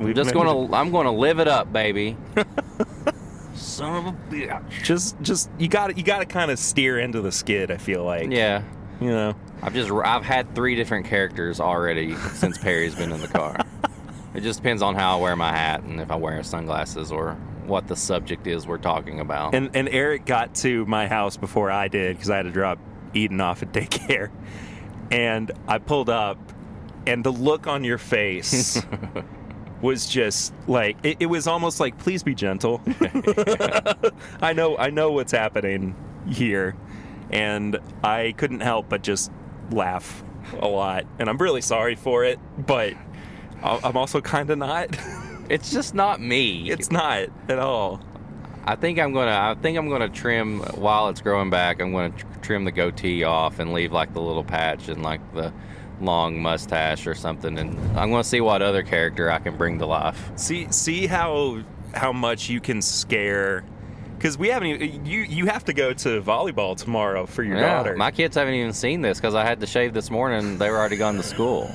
gonna live it up, baby. Son of a bitch. Just you got to kind of steer into the skid. I feel like. Yeah. You know. I've had 3 different characters already since Perry's been in the car. It just depends on how I wear my hat and if I wear sunglasses or what the subject is we're talking about. And Eric got to my house before I did because I had to drop Eden off at daycare, and I pulled up, and the look on your face. Was just like it was almost like, please be gentle. I know what's happening here, and I couldn't help but just laugh a lot, and I'm really sorry for it, but I'm also kind of not. It's just not me. It's not at all. I think I'm gonna trim while it's growing back. I'm gonna trim the goatee off and leave like the little patch and like the long mustache or something, and I'm going to see what other character I can bring to life. See how much you can scare, because we haven't even, you have to go to volleyball tomorrow for your daughter. My kids haven't even seen this because I had to shave this morning. They were already gone to school.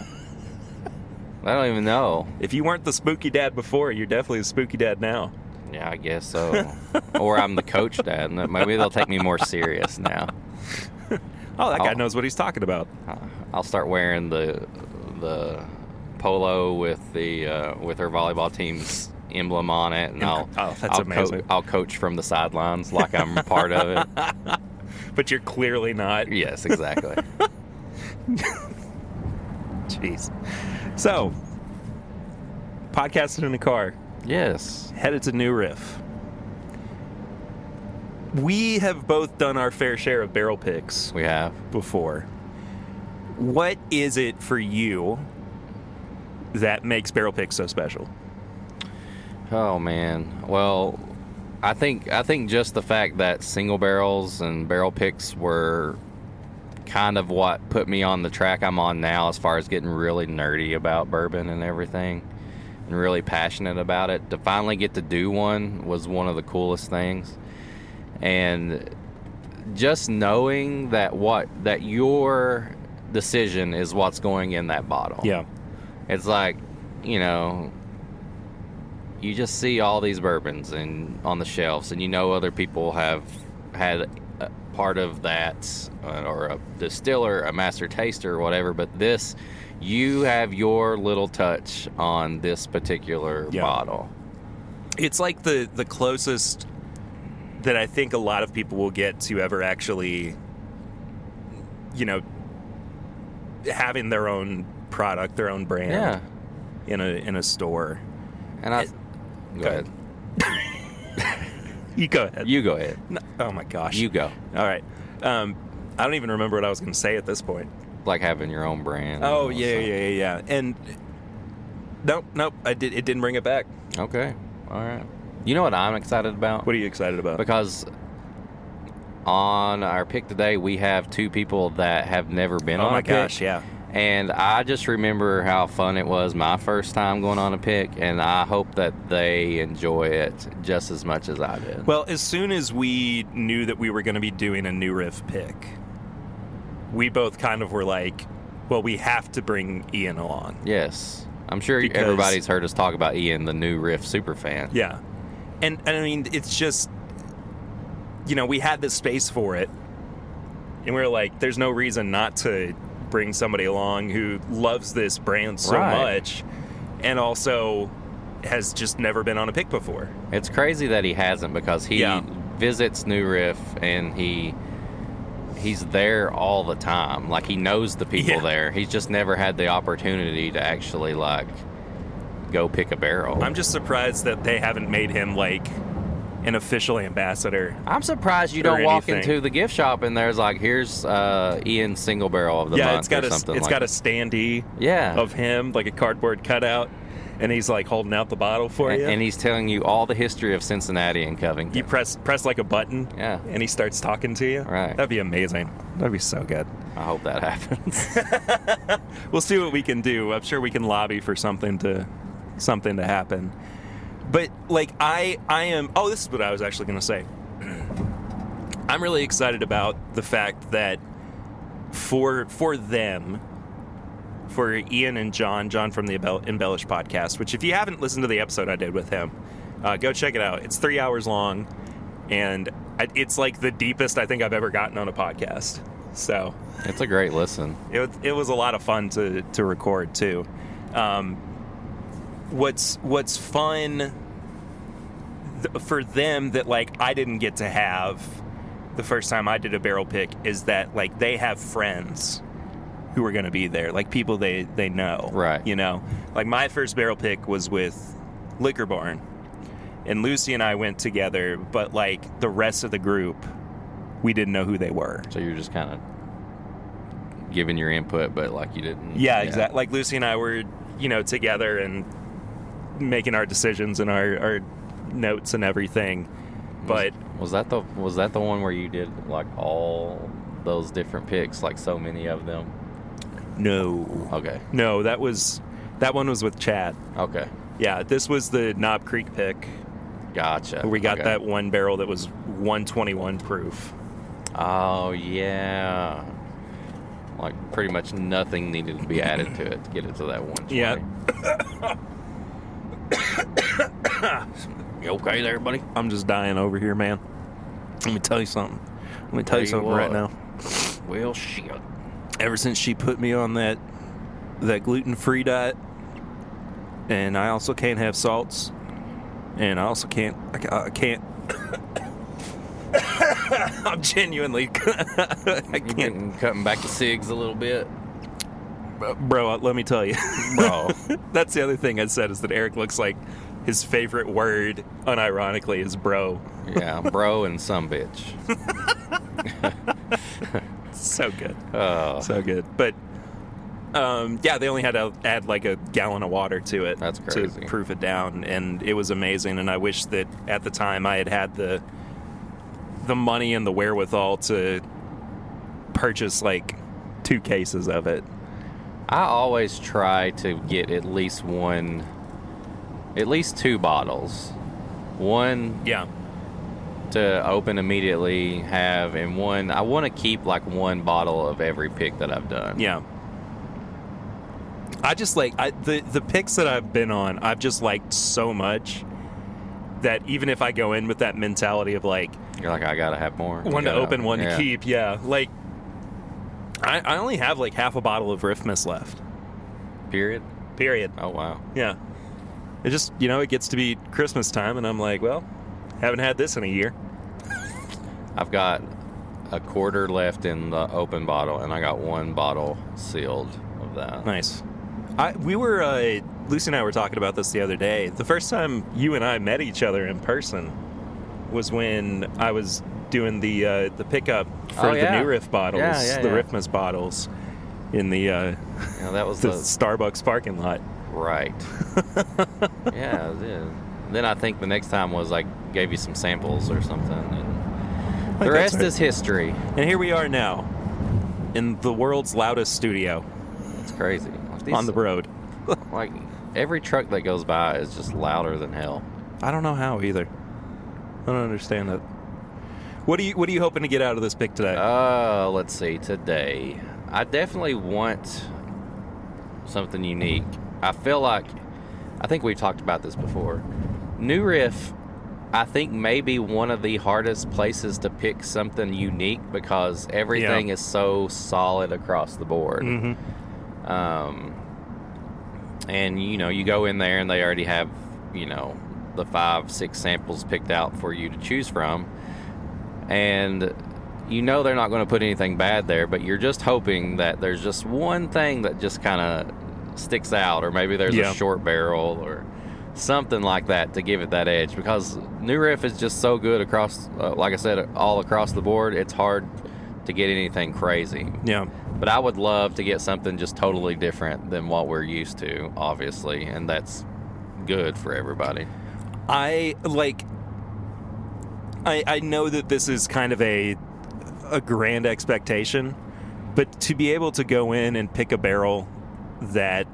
I don't even know. If you weren't the spooky dad before, you're definitely the spooky dad now. Yeah, I guess so. Or I'm the coach dad, and maybe they'll take me more serious now. Oh, that guy knows what he's talking about. I'll start wearing the polo with with her volleyball team's emblem on it, and amazing. I'll coach from the sidelines like I'm part of it. But you're clearly not. Yes, exactly. Jeez. So, podcasting in the car. Yes. Headed to New Riff. We have both done our fair share of barrel picks. We have. Before. What is it for you that makes barrel picks so special? Oh man. Well, I think just the fact that single barrels and barrel picks were kind of what put me on the track I'm on now as far as getting really nerdy about bourbon and everything and really passionate about it. To finally get to do one was one of the coolest things. And just knowing that your decision is what's going in that bottle. Yeah. It's like, you know, you just see all these bourbons on the shelves, and you know other people have had a part of that, or a distiller, a master taster, or whatever. But this, you have your little touch on this particular bottle. It's like the closest that I think a lot of people will get to ever actually, you know, having their own product, their own brand in a store. And go ahead. You go ahead. You go ahead. No, oh my gosh. You go. All right. I don't even remember what I was going to say at this point. Like having your own brand. Oh yeah. And nope. It didn't bring it back. Okay. All right. You know what I'm excited about? What are you excited about? Because on our pick today, we have two people that have never been on a pick. Oh my gosh, yeah. And I just remember how fun it was my first time going on a pick, and I hope that they enjoy it just as much as I did. Well, as soon as we knew that we were going to be doing a new riff pick, we both kind of were like, well, we have to bring Ian along. Yes. I'm sure everybody's heard us talk about Ian, the new riff super fan. Yeah. And I mean, it's just, you know, we had this space for it, and we were like, there's no reason not to bring somebody along who loves this brand so much and also has just never been on a pick before. It's crazy that he hasn't, because he visits New Riff and he's there all the time. Like, he knows the people there. He's just never had the opportunity to actually, like, go pick a barrel. I'm just surprised that they haven't made him, like, an official ambassador. I'm surprised you don't walk into the gift shop and there's like, here's Ian's single barrel of the month or something. It's got a standee of him, like a cardboard cutout, and he's like holding out the bottle for you. And he's telling you all the history of Cincinnati and Covington. You press like a button, and he starts talking to you. Right. That'd be amazing. That'd be so good. I hope that happens. We'll see what we can do. I'm sure we can lobby for something to happen. But, like, I am... Oh, this is what I was actually going to say. I'm really excited about the fact that for them, for Ian and John from the Embellish podcast, which if you haven't listened to the episode I did with him, go check it out. It's 3 hours long, and it's, like, the deepest I think I've ever gotten on a podcast. So... It's a great listen. It was a lot of fun to record, too. What's fun for them that, like, I didn't get to have the first time I did a barrel pick is that, like, they have friends who are going to be there, like people they know, right? You know, like my first barrel pick was with Liquor Barn, and Lucy and I went together, but like the rest of the group, we didn't know who they were. So you're just kind of giving your input, but like you didn't. Yeah, exactly. Like Lucy and I were, you know, together and making our decisions and our notes and everything. But was that the one where you did like all those different picks, like so many of them? No. Okay. No, that one was with Chad. Okay. Yeah, this was the Knob Creek pick. Gotcha. We got that one barrel that was 121 proof. Oh yeah. Like pretty much nothing needed to be added to it to get it to that 120. Yeah. You okay there, buddy? I'm just dying over here, man. Let me tell you something. Right now. Well, shit. Ever since she put me on that gluten-free diet, and I also can't have salts, and I also can't. I'm genuinely. I can't. Cutting back the cigs a little bit. Bro, let me tell you. Bro. That's the other thing I said is that Eric looks like his favorite word, unironically, is bro. Yeah, bro and some bitch. So good. Oh. So good. But Yeah, they only had to add like a gallon of water to it. That's crazy. To proof it down, and it was amazing. And I wish that at the time I had the money and the wherewithal to purchase like 2 cases of it. I always try to get at least 2 bottles. One Yeah. to open immediately, have, and one I want to keep like 1 bottle of every pick that I've done. Yeah. I just like the picks that I've been on, I've just liked so much that even if I go in with that mentality of like, You're like, I gotta have more. one to open, one to Yeah. keep, yeah. Like, I only have like half a bottle of Riff Mist left. Period. Oh wow. Yeah. It just, it gets to be Christmas time, and I'm like, well, haven't had this in a year. I've got a quarter left in the open bottle, and I got 1 bottle sealed of that. Nice. Lucy and I were talking about this the other day. The first time you and I met each other in person was when I was doing the pickup for the new Riff bottles, the Riff Mist bottles, in the that was the Starbucks parking lot. Right. Yeah, it did. Then I think the next time was I gave you some samples or something. And the rest is history. And here we are now, in the world's loudest studio. It's crazy. On the road. Like, every truck that goes by is just louder than hell. I don't know how either. I don't understand it. What are you hoping to get out of this pick today? Let's see. Today, I definitely want something unique. I think we've talked about this before. New Riff, I think, may be one of the hardest places to pick something unique because everything is so solid across the board. Mm-hmm. And you go in there and they already have the 5-6 samples picked out for you to choose from, and they're not going to put anything bad there, but you're just hoping that there's just one thing that just kind of sticks out, or maybe there's a short barrel or something like that to give it that edge, because New Riff is just so good across, like I said, all across the board. It's hard to get anything crazy. Yeah. But I would love to get something just totally different than what we're used to, obviously, and that's good for everybody. I know that this is kind of a grand expectation, but to be able to go in and pick a barrel that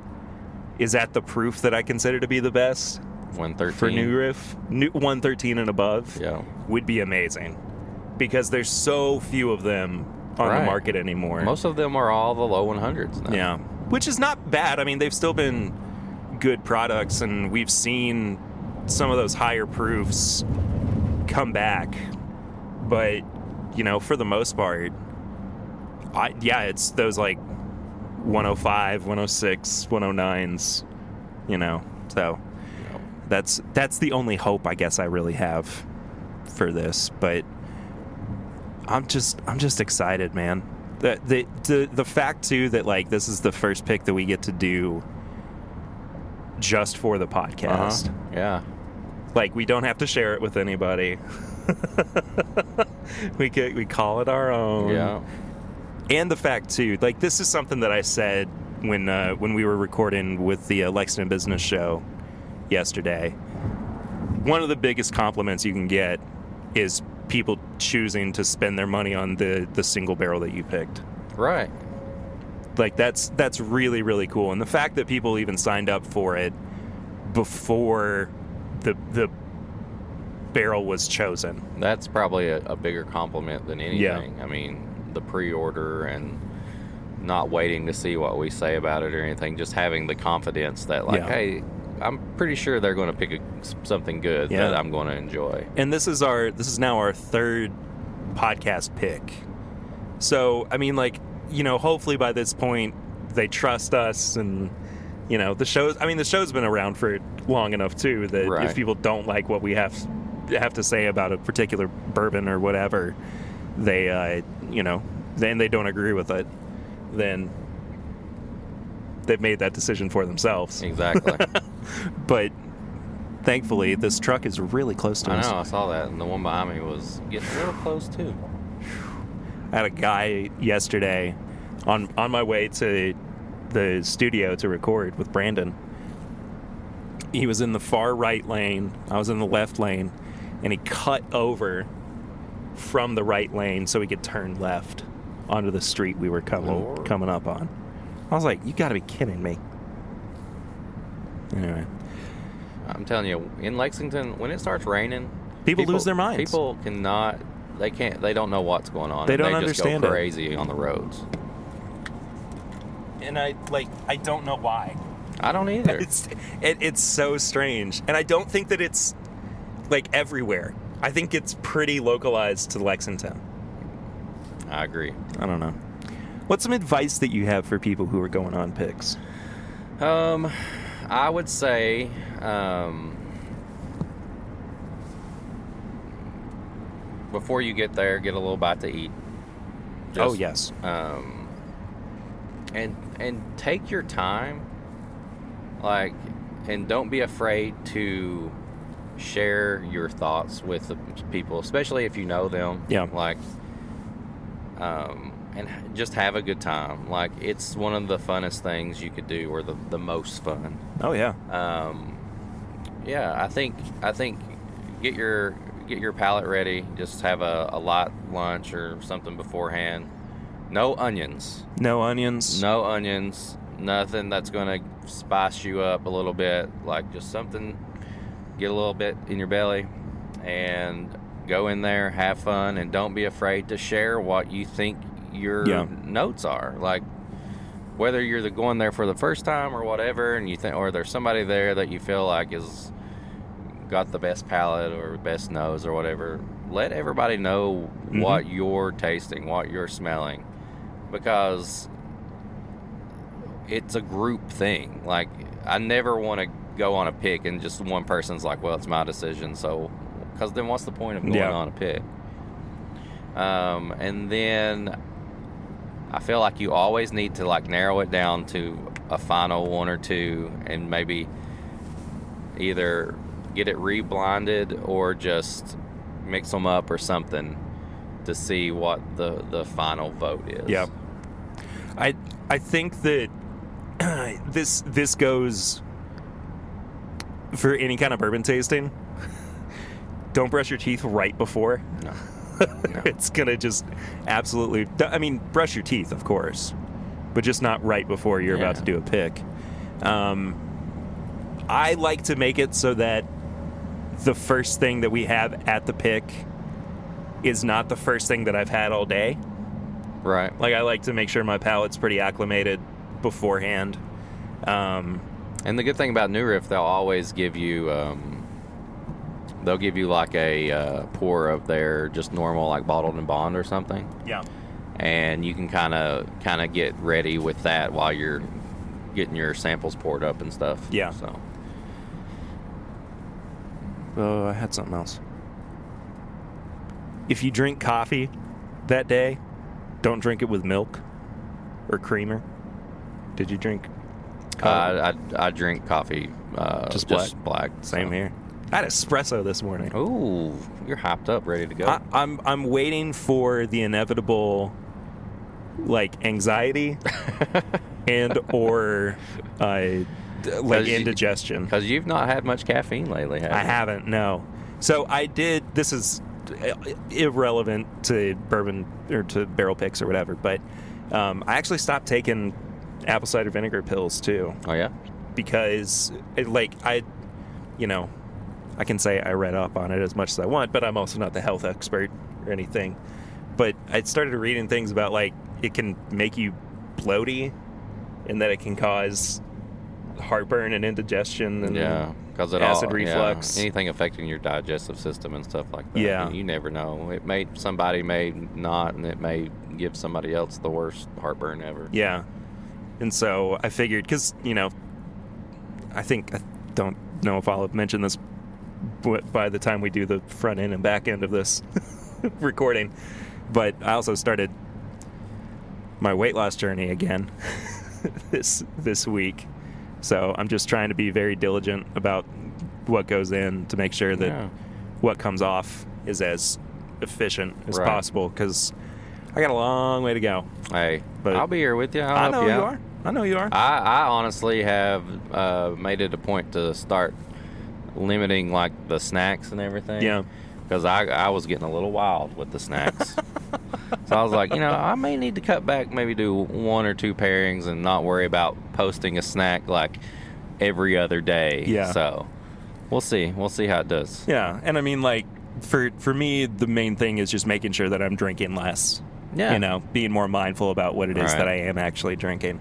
is at the proof that I consider to be the best 113 for New Riff, 113 and above, would be amazing, because there's so few of them on the market anymore. Most of them are all the low 100s now. Yeah, which is not bad. I mean, they've still been good products, and we've seen some of those higher proofs come back, but for the most part, it's those like 105, 106, 109s, so that's the only hope I guess I really have for this. But I'm just excited, man. The fact too that like this is the first pick that we get to do just for the podcast. Yeah. Like, we don't have to share it with anybody. we call it our own. Yeah. And the fact too, like, this is something that I said when we were recording with the Lexington Business Show yesterday. One of the biggest compliments you can get is people choosing to spend their money on the single barrel that you picked. Right. Like, that's really, really cool. And the fact that people even signed up for it before the barrel was chosen. That's probably a bigger compliment than anything. Yeah. I mean, the pre-order and not waiting to see what we say about it or anything, just having the confidence that, like, hey, I'm pretty sure they're going to pick something good that I'm going to enjoy. And this is now our 3rd podcast pick. So, I mean, like, hopefully by this point they trust us, and the show's been around for long enough too that if people don't like what we have to say about a particular bourbon or whatever, they then they don't agree with it, then they've made that decision for themselves. Exactly. But thankfully this truck is really close to us. I know, I saw that, and the one behind me was getting a little close too. I had a guy yesterday on my way to the studio to record with Brandon. He was in the far right lane. I was in the left lane, and he cut over from the right lane so he could turn left onto the street we were coming up on. I was like, you got to be kidding me. Anyway, I'm telling you, in Lexington, when it starts raining, people lose their minds. People cannot. They can't. They don't know what's going on. They don't just understand go crazy on the roads. And I don't know why. I don't either. It's so strange, and I don't think that it's like everywhere. I think it's pretty localized to Lexington. I agree. I don't know. What's some advice that you have for people who are going on picks? I would say, before you get there, get a little bite to eat. Oh yes. And take your time. Like, and don't be afraid to share your thoughts with the people, especially if you know them. Yeah. Like, and just have a good time. Like, it's one of the funnest things you could do, or the most fun. Oh yeah. Yeah, I think get your palate ready. Just have a light lunch or something beforehand. No onions. No onions. No onions. Nothing that's going to spice you up a little bit. Like, just something, get a little bit in your belly, and go in there, have fun, and don't be afraid to share what you think your notes are. Like, whether you're going there for the first time or whatever, and you think, or there's somebody there that you feel like is got the best palate or best nose or whatever, let everybody know what you're tasting, what you're smelling, because it's a group thing. Like, I never want to go on a pick and just one person's like, well, it's my decision. So, because then what's the point of going on a pick? And then I feel like you always need to like narrow it down to a final one or two, and maybe either get it reblinded or just mix them up or something to see what the final vote is. Yeah. I think that this goes for any kind of bourbon tasting. Don't brush your teeth right before. No. It's gonna just absolutely. I mean, brush your teeth, of course, but just not right before you're about to do a pick. I like to make it so that the first thing that we have at the pick is not the first thing that I've had all day. Right. Like, I like to make sure my palate's pretty acclimated beforehand. And the good thing about New Riff, they'll always give you like a pour of their just normal, like bottled and bond or something. Yeah. And you can kind of get ready with that while you're getting your samples poured up and stuff. Yeah. So. Oh, I had something else. If you drink coffee that day, don't drink it with milk or creamer. Did you drink coffee? I drink coffee just black. Same here. I had espresso this morning. Ooh, you're hopped up, ready to go. I'm waiting for the inevitable, like, anxiety and or like indigestion. Because you've not had much caffeine lately, have you? I haven't, no. So I did. This is irrelevant to bourbon or to barrel picks or whatever, but I actually stopped taking apple cider vinegar pills too. Oh yeah, because I can say I read up on it as much as I want, but I'm also not the health expert or anything. But I started reading things about, like, it can make you bloaty, and that it can cause heartburn and indigestion and because acid reflux. Anything affecting your digestive system and stuff like that. Yeah, you never know. Somebody may not, and it may give somebody else the worst heartburn ever. Yeah, and so I figured, because I don't know if I'll mention this by the time we do the front end and back end of this recording, but I also started my weight loss journey again this week. So I'm just trying to be very diligent about what goes in to make sure that what comes off is as efficient as possible, because I got a long way to go. Hey, but I'll be here with you. I know you are. I know you are. I honestly have made it a point to start limiting like the snacks and everything. Yeah. Because I was getting a little wild with the snacks. So I was like, I may need to cut back, maybe do 1 or 2 pairings and not worry about posting a snack like every other day. Yeah. So we'll see. We'll see how it does. Yeah. And I mean, like, for me, the main thing is just making sure that I'm drinking less. Yeah. Being more mindful about what it is Right. that I am actually drinking.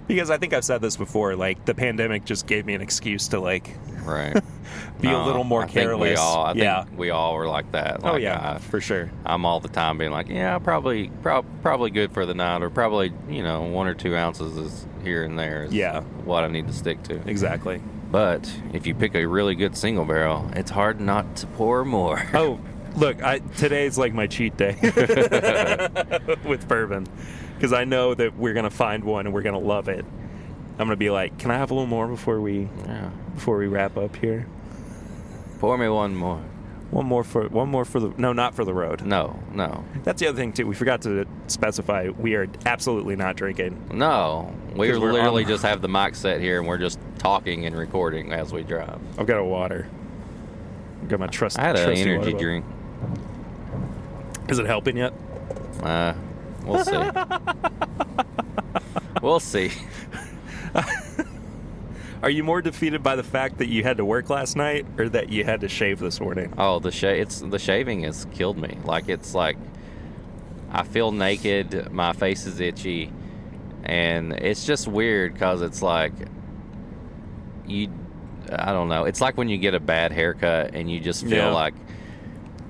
Because I think I've said this before, like, the pandemic just gave me an excuse to, like, Right. be a little more careless. I think we all were like that. Like, Oh, yeah, for sure. I'm all the time being like, yeah, probably good for the night, or probably, 1 or 2 ounces is here and there is what I need to stick to. Exactly. But if you pick a really good single barrel, it's hard not to pour more. Oh, look, today's like my cheat day with bourbon, because I know that we're going to find one and we're going to love it. I'm going to be like, can I have a little more before we wrap up here? Pour me one more. One more for the not for the road. No. That's the other thing too. We forgot to specify we are absolutely not drinking. No, we 'Cause we're literally on- just have the mic set here and we're just talking and recording as we drive. I've got a water. I've got my trusty. I had an trusty energy water drink. bottle. Is it helping yet? We'll see. We'll see. Are you more defeated by the fact that you had to work last night, or that you had to shave this morning? Oh, the shaving has killed me. Like, it's like I feel naked, my face is itchy, and it's just weird because it's like I don't know. It's like when you get a bad haircut and you just feel like,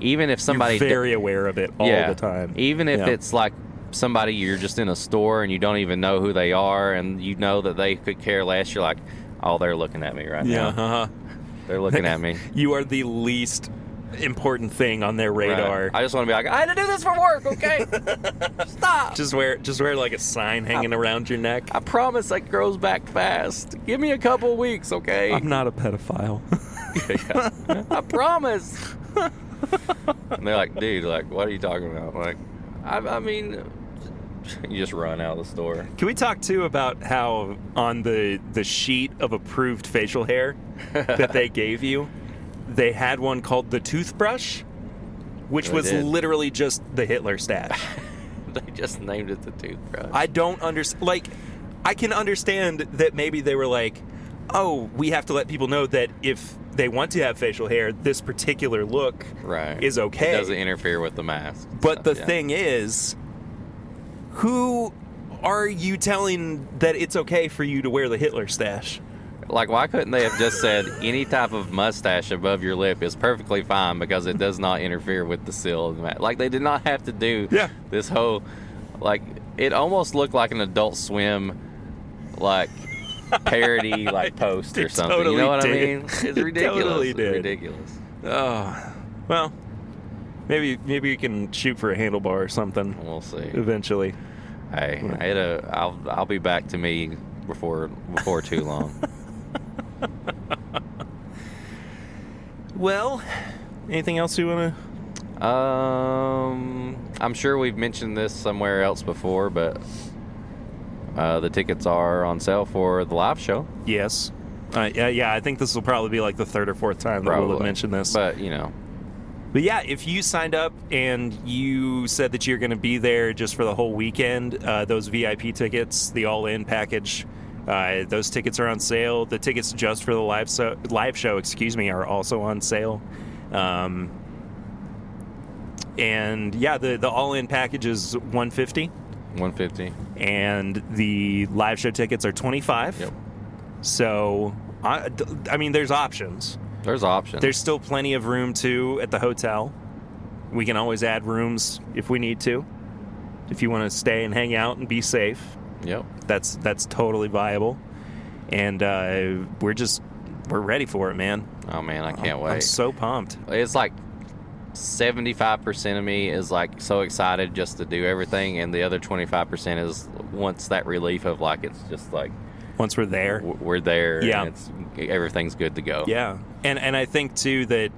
even if somebody You're very aware of it all the time. Even if it's like somebody you're just in a store and you don't even know who they are, and you know that they could care less, you're like, oh, they're looking at me right now. Uh-huh. They're looking at me. You are the least important thing on their radar. Right. I just want to be like, I had to do this for work, okay? Stop. Just wear like a sign hanging around your neck. I promise it grows back fast. Give me a couple of weeks, okay? I'm not a pedophile. I promise. And they're like, dude, like, what are you talking about? Like, I mean, you just run out of the store. Can we talk too about how on the sheet of approved facial hair that they gave you, they had one called the toothbrush, which was literally just the Hitler stash. They just named it the toothbrush. I don't understand. Like, I can understand that maybe they were like, oh, we have to let people know that if they want to have facial hair, this particular look is okay. It doesn't interfere with the mask. But the thing is, who are you telling that it's okay for you to wear the Hitler stash? Like, why couldn't they have just said any type of mustache above your lip is perfectly fine because it does not interfere with the seal of the mask? Like, they did not have to do this whole, like, it almost looked like an Adult Swim, like, parody, like, post or something. Totally you know what did. I mean? It's ridiculous. Totally It's did. ridiculous. Oh, well, maybe we can shoot for a handlebar or something. We'll see. Eventually. Hey, I'll be back to me before too long. Well, anything else you want to? I'm sure we've mentioned this somewhere else before, but the tickets are on sale for the live show. Yes. Yeah, I think this will probably be like the third or fourth time that we'll have mentioned this. But, But yeah, if you signed up and you said that you're going to be there just for the whole weekend, those VIP tickets, the all-in package, those tickets are on sale. The tickets just for the live show, are also on sale. And yeah, the all-in package is $150. $150. And the live show tickets are $25. Yep. So, I mean, there's options. There's options. There's still plenty of room, too, at the hotel. We can always add rooms if we need to. If you want to stay and hang out and be safe. Yep. That's totally viable. And we're ready for it, man. Oh, man, I can't wait. I'm so pumped. It's like 75% of me is like so excited just to do everything, and the other 25% is wants that relief of like it's just like once we're there. We're there. Yeah. And everything's good to go. Yeah. And I think, too, that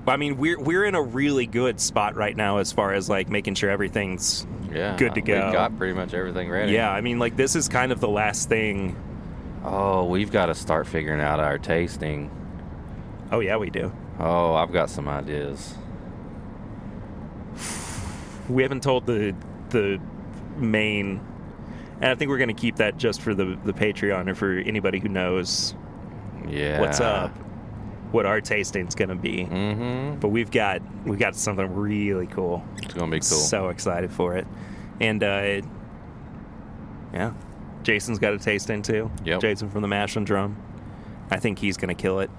I mean, we're in a really good spot right now as far as like making sure everything's good to go. We've got pretty much everything ready. Yeah, I mean, like this is kind of the last thing. Oh, we've got to start figuring out our tasting. Oh yeah, we do. Oh, I've got some ideas. We haven't told the main, and I think we're going to keep that just for the Patreon or for anybody who knows what's up, what our tasting's going to be. Mm-hmm. But we've got something really cool. It's going to be cool. So excited for it. And yeah, Jason's got a tasting too. Yep. Jason from the Mash and Drum. I think he's going to kill it.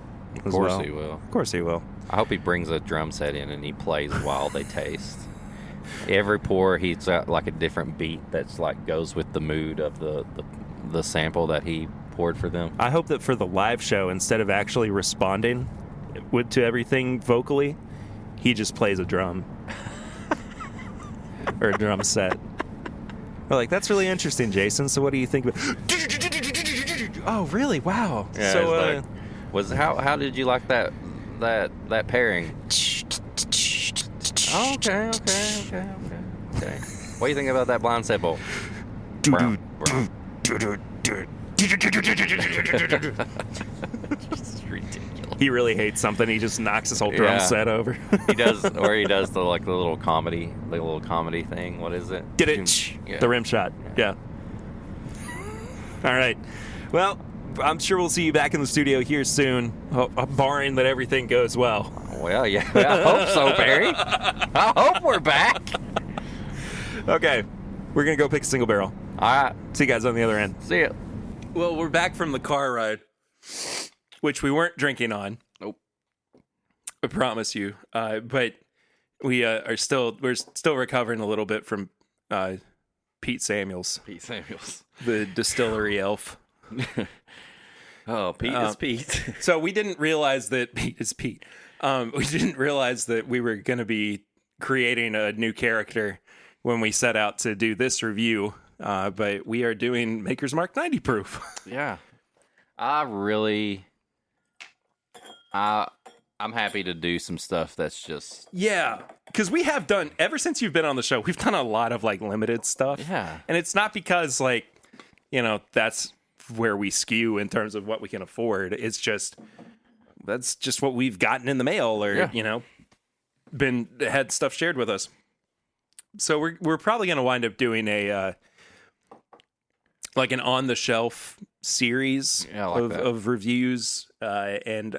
Of course he will. Of course he will. I hope he brings a drum set in and he plays while they taste. Every pour, he's got like a different beat that's like goes with the mood of the sample that he poured for them. I hope that for the live show, instead of actually responding to everything vocally, he just plays a drum or a drum set. We're like, that's really interesting, Jason. So what do you think about? Oh, really? Wow. Yeah, so how did you like that pairing? Oh, okay. What do you think about that blind sample? It's ridiculous. He really hates something. He just knocks his whole drum set over. He does the little comedy thing. What is it? Get it? Yeah. The rim shot. Yeah. All right. Well, I'm sure we'll see you back in the studio here soon, barring that everything goes well. Well, yeah, I hope so, Barry. I hope we're back. Okay, we're going to go pick a single barrel. All right. See you guys on the other end. See ya. Well, we're back from the car ride, which we weren't drinking on. Nope. I promise you. But we're still recovering a little bit from Pete Samuels. Pete Samuels. The distillery elf. Oh, Pete is Pete. So we didn't realize that Pete is Pete. We didn't realize that we were going to be creating a new character when we set out to do this review. But we are doing Maker's Mark 90 proof. Yeah. I'm happy to do some stuff that's just... Yeah, because we have done, ever since you've been on the show, we've done a lot of like limited stuff. Yeah. And it's not because like, that's where we skew in terms of what we can afford. It's just, that's just what we've gotten in the mail or, had stuff shared with us. So we're probably going to wind up doing a, like an on the shelf series of reviews. And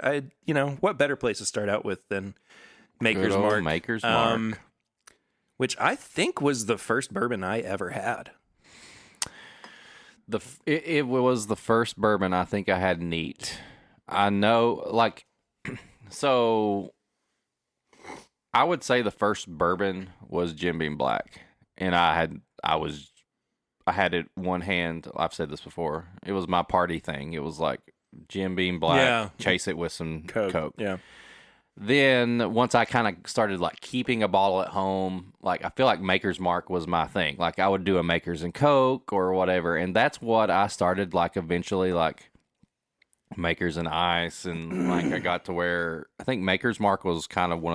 what better place to start out with than Maker's Mark? Maker's Mark. Which I think was the first bourbon I ever had. It was the first bourbon I think I had neat. I know, like, so I would say the first bourbon was Jim Beam Black, and I had it one hand. I've said this before. It was my party thing. It was like Jim Beam Black, chase it with some Coke. Yeah. Then once I kind of started like keeping a bottle at home, like I feel like Maker's Mark was my thing. Like I would do a Maker's and Coke or whatever, and that's what I started like eventually like Maker's and Ice, and like I got to where I think Maker's Mark was kind of one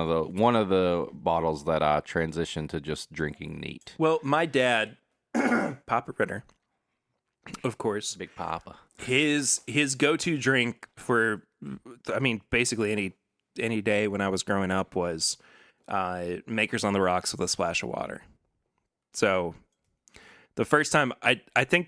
of the bottles that I transitioned to just drinking neat. Well, my dad, Papa Ritter, of course, Big Papa. His go-to drink for, I mean, basically any day when I was growing up was Maker's on the Rocks with a splash of water. So the first time, I think,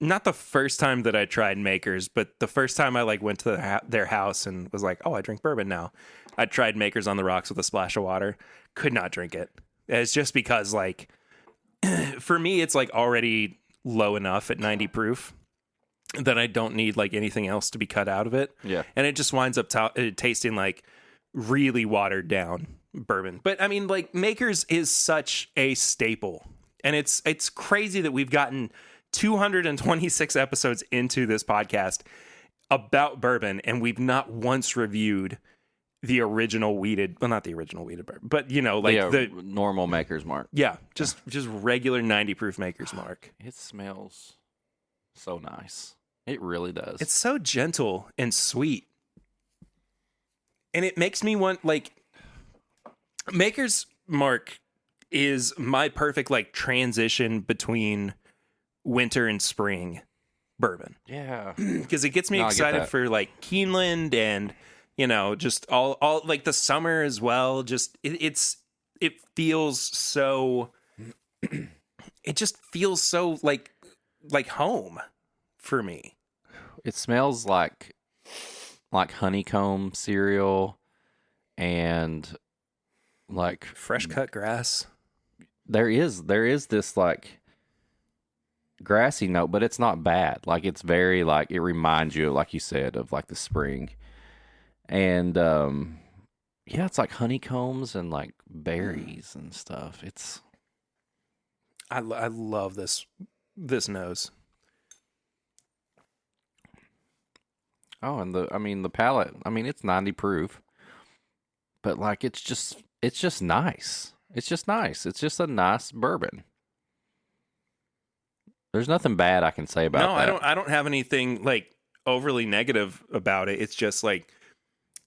not the first time that I tried Maker's, but the first time I like went to their house and was like, oh, I drink bourbon now. I tried Maker's on the Rocks with a splash of water. Could not drink it. It's just because like, for me, it's like already low enough at 90 proof that I don't need like anything else to be cut out of it. Yeah. And it just winds up tasting like really watered down bourbon. But I mean, like Maker's is such a staple, and it's crazy that we've gotten 226 episodes into this podcast about bourbon, and we've not once reviewed the original weeded, well, not the original weeded bourbon, but like the normal Maker's Mark. Yeah, just regular 90 proof Maker's Mark. It smells so nice. It really does. It's so gentle and sweet. And it makes me want, like, Maker's Mark is my perfect, like, transition between winter and spring bourbon. Yeah. Because it gets me No, I get excited that. for, like, Keeneland and, you know, just all like, the summer as well. Just, it feels so, it just feels so, like home for me. It smells like honeycomb cereal and like Fresh cut grass. there is this like grassy note, but it's not bad. Like it's very like it reminds you, like you said, of like the spring. And yeah, it's like honeycombs and like berries and stuff. It's I love this nose. and the palate, it's 90 proof. But like it's just nice. It's just nice. It's just a nice bourbon. There's nothing bad I can say about that. No, I don't have anything like overly negative about it. It's just like,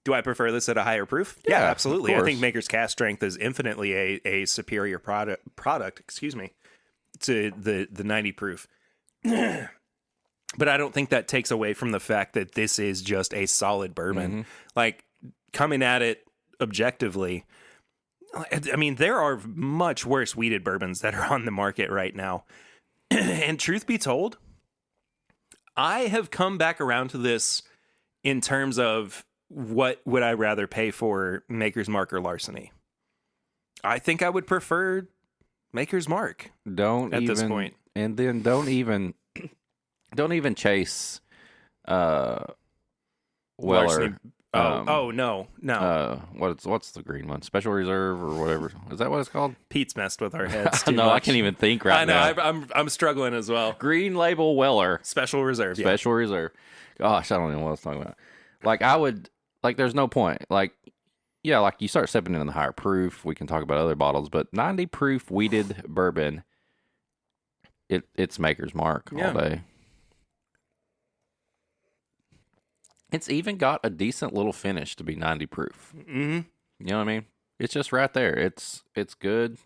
do I prefer this at a higher proof? Yeah, absolutely. I think Maker's Cast Strength is infinitely a superior product, excuse me, to the 90 proof. But I don't think that takes away from the fact that this is just a solid bourbon. Mm-hmm. Like, coming at it objectively, I mean, there are much worse wheated bourbons that are on the market right now. And truth be told, I have come back around to this in terms of what would I rather pay for Maker's Mark or Larceny. I think I would prefer Maker's Mark this point. And then don't even chase Weller. Larceny. No. What's the green one? Special Reserve or whatever. Is that what it's called? Pete's messed with our heads too No, much. I can't even think right now. I know. I'm struggling as well. Green Label Weller. Special Reserve. Special Reserve. Gosh, I don't even know what I was talking about. Like I would there's no point. Like yeah, like you start stepping into the higher proof, we can talk about other bottles, but 90 proof wheated bourbon, it's Maker's Mark all day. It's even got a decent little finish to be 90 proof. Mm-hmm. You know what I mean? It's just right there. It's good.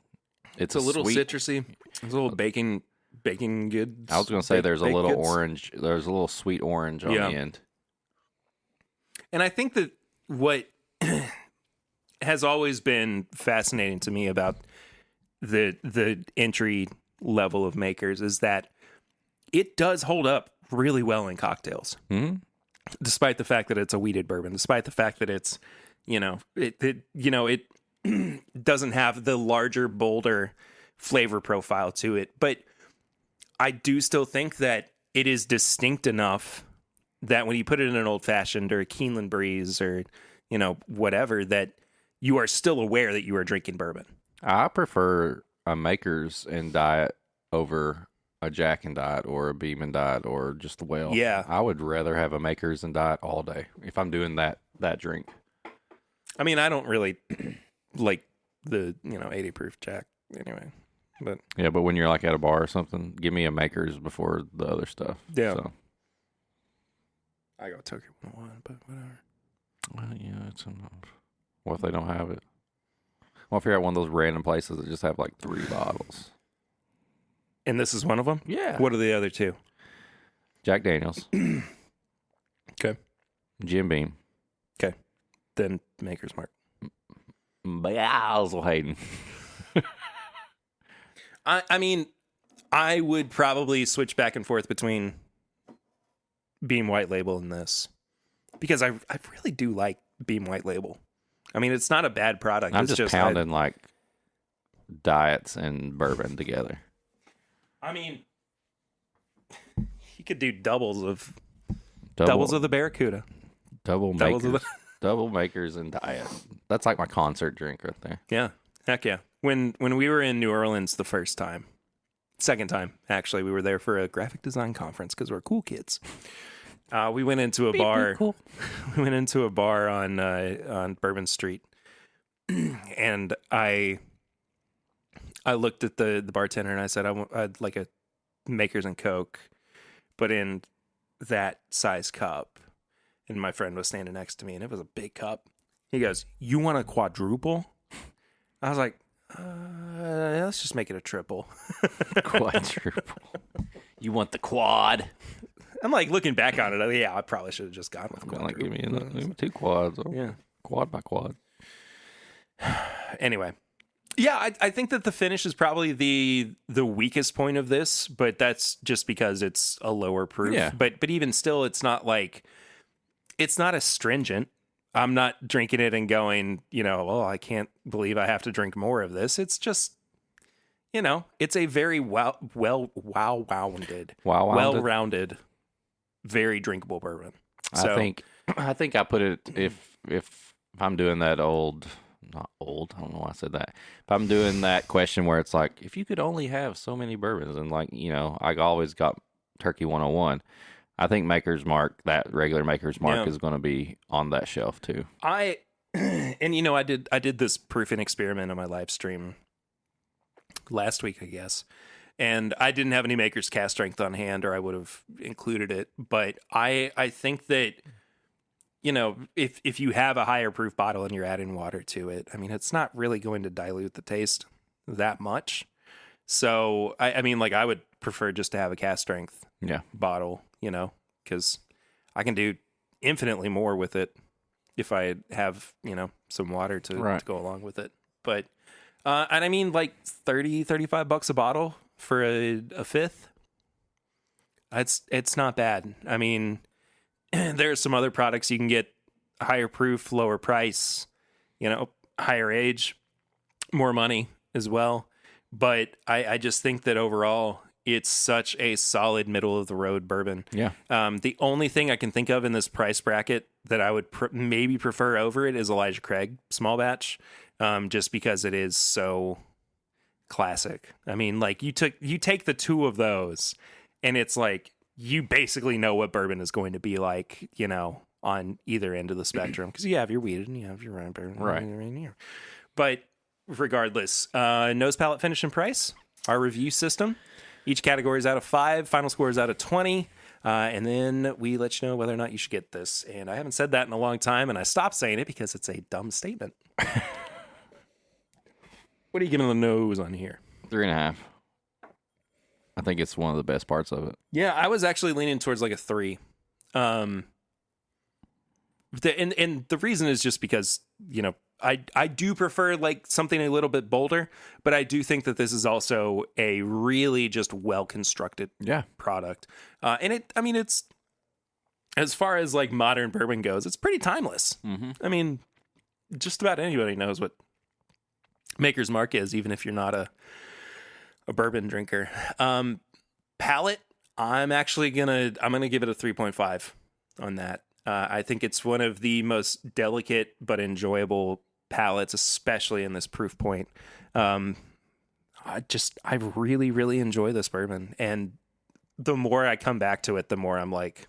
It's a little sweet, citrusy. It's a little baking good. I was going to say there's a little orange. There's a little sweet orange on the end. And I think that what has always been fascinating to me about the entry level of Makers is that it does hold up really well in cocktails. Mm-hmm. Despite the fact that it's a wheated bourbon, despite the fact that it's, it doesn't have the larger, bolder flavor profile to it. But I do still think that it is distinct enough that when you put it in an old fashioned or a Keeneland Breeze or, whatever, that you are still aware that you are drinking bourbon. I prefer a Maker's and Diet over a Jack and Diet or a Beam and Diet or just a Well. Yeah. I would rather have a Maker's and Diet all day if I'm doing that drink. I mean, I don't really like the, 80 proof Jack anyway. But yeah, but when you're like at a bar or something, give me a Maker's before the other stuff. Yeah. So. I go Tokyo 101, but whatever. Well, yeah, it's enough. What if they don't have it? Well, if you're at one of those random places that just have like 3 bottles. And this is one of them? Yeah. What are the other 2? Jack Daniels. Okay. Jim Beam. Okay. Then Maker's Mark. Basil Hayden. I mean, I would probably switch back and forth between Beam White Label and this. Because I really do like Beam White Label. I mean, it's not a bad product. I'm it's just pounding like diets and bourbon together. I mean, you could do doubles of the Barracuda. Double Makers and Diet. That's like my concert drink right there. Yeah. Heck yeah. When we were in New Orleans the second time, actually, we were there for a graphic design conference because we're cool kids. We went into a bar. Cool. We went into a bar on Bourbon Street, and I looked at the bartender and I said, I'd like a Makers and Coke, but in that size cup. And my friend was standing next to me, and it was a big cup. He goes, "You want a quadruple?" I was like, let's just make it a triple. Quadruple. You want the quad? I'm like looking back on it. Yeah, I probably should have just gone with quadruple. Like, give me 2 quads. Yeah. Quad by quad. Anyway. Yeah, I think that the finish is probably the weakest point of this, but that's just because it's a lower proof. Yeah. But even still, it's not astringent. I'm not drinking it and going, oh, I can't believe I have to drink more of this. It's just, it's a very well-rounded, very drinkable bourbon. So, I think I put it if I'm doing that not old, I don't know why I said that. If I'm doing that question where it's like, if you could only have so many bourbons, and I always got Turkey 101. I think Maker's Mark, that regular Maker's Mark, is going to be on that shelf too. I did this proofing experiment on my live stream last week, I guess, and I didn't have any Maker's cast strength on hand, or I would have included it. But I think that if you have a higher proof bottle and you're adding water to it, I mean, it's not really going to dilute the taste that much. So I would prefer just to have a cast strength bottle. Because I can do infinitely more with it if I have, some water to go along with it. But, and I mean, like $35 a bottle for a fifth. It's not bad. I mean, there are some other products you can get higher proof, lower price, higher age, more money as well. But I just think that overall, it's such a solid middle of the road bourbon. Yeah. The only thing I can think of in this price bracket that I would maybe prefer over it is Elijah Craig small batch, just because it is so classic. I mean, like you take the two of those, and it's like you basically know what bourbon is going to be like, on either end of the spectrum, because you have your wheated and you have your rye bourbon, right? But regardless, nose, palate, finish, and price. Our review system. Each category is out of 5. Final score is out of 20. And then we let you know whether or not you should get this. And I haven't said that in a long time, and I stopped saying it because it's a dumb statement. What are you giving the nose on here? 3.5. I think it's one of the best parts of it. Yeah, I was actually leaning towards like a 3. And the reason is just because, I do prefer like something a little bit bolder, but I do think that this is also a really just well-constructed product. And it's, as far as like modern bourbon goes, it's pretty timeless. Mm-hmm. I mean, just about anybody knows what Maker's Mark is, even if you're not a bourbon drinker. Palate, I'm gonna give it a 3.5 on that. I think it's one of the most delicate but enjoyable palates, especially in this proof point. I really, really enjoy this bourbon. And the more I come back to it, the more I'm like,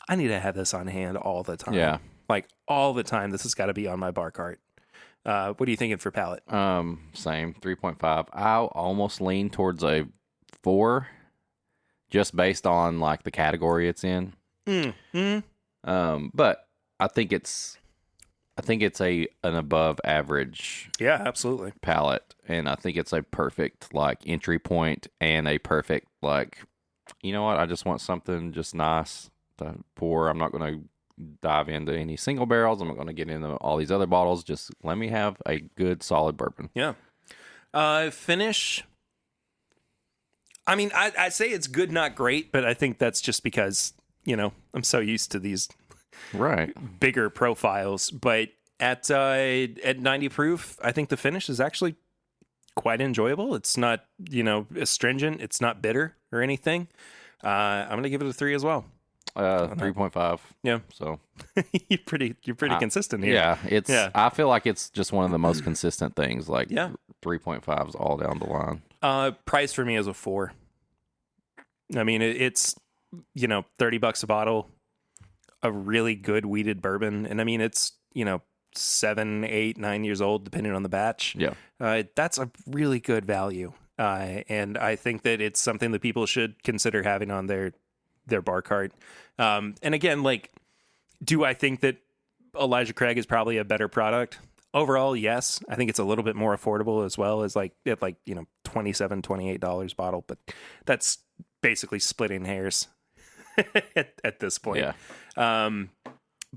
I need to have this on hand all the time. Yeah. Like all the time. This has got to be on my bar cart. What are you thinking for palate? Same, 3.5. I'll almost lean towards a 4, just based on like the category it's in. But I think it's an above average. Yeah, absolutely. Palate, and I think it's a perfect like entry point and a perfect like, you know what? I just want something just nice to pour. I'm not going to dive into any single barrels. I'm not going to get into all these other bottles. Just let me have a good solid bourbon. Yeah. Finish. I mean, I say it's good, not great, but I think that's just because, I'm so used to these bigger profiles. But at 90 proof, I think the finish is actually quite enjoyable. It's not, astringent. It's not bitter or anything. I'm going to give it a 3 as well. 3.5. Yeah. So you're pretty consistent here. Yeah. I feel like it's just one of the most consistent things. Like 3.5 is all down the line. Price for me is a 4. I mean, it's, $30 a bottle, a really good wheated bourbon. And I mean, it's, 7, 8, 9 years old, depending on the batch. Yeah. That's a really good value. And I think that it's something that people should consider having on their bar cart. And again, like, do I think that Elijah Craig is probably a better product. Overall, yes. I think it's a little bit more affordable as well, as like at like, you know, $27, $28 bottle, but that's basically splitting hairs at this point. Yeah.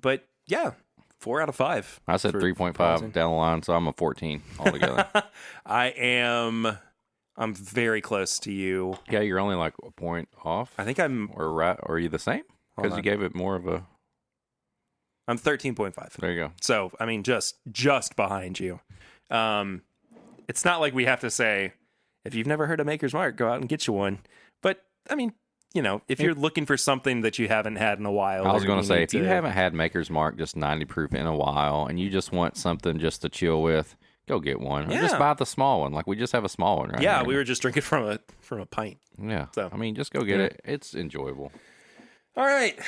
But yeah, 4 out of 5. I said 3.5 down the line, so I'm a 14 altogether. I'm very close to you. Yeah, you're only like a point off. I think I'm... Or right? Or are you the same? Because you gave it more of a... I'm 13.5. There you go. So, I mean, just behind you. It's not like we have to say, if you've never heard of Maker's Mark, go out and get you one. But, I mean, you know, if you're looking for something that you haven't had in a while. I was going to say, if you haven't had Maker's Mark, just 90 proof in a while, and you just want something just to chill with, go get one. Or just buy the small one. Like, we just have a small one right Yeah, here. we were just drinking from a pint. Yeah. So, I mean, just go get it. It's enjoyable. All right,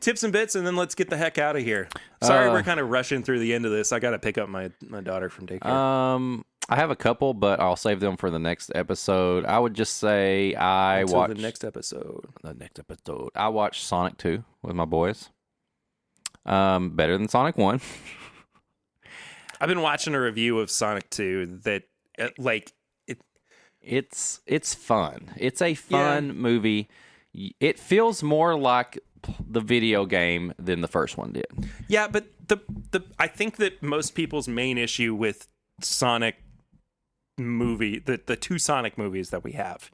tips and bits, and then let's get the heck out of here. Sorry, we're kind of rushing through the end of this. I got to pick up my daughter from daycare. I have a couple, but I'll save them for the next episode. I would just say the next episode. I watched Sonic 2 with my boys. Better than Sonic 1. I've been watching a review of Sonic 2 that it's fun. It's a fun movie. It feels more like the video game than the first one did. Yeah, but I think that most people's main issue with Sonic movie, the two Sonic movies that we have,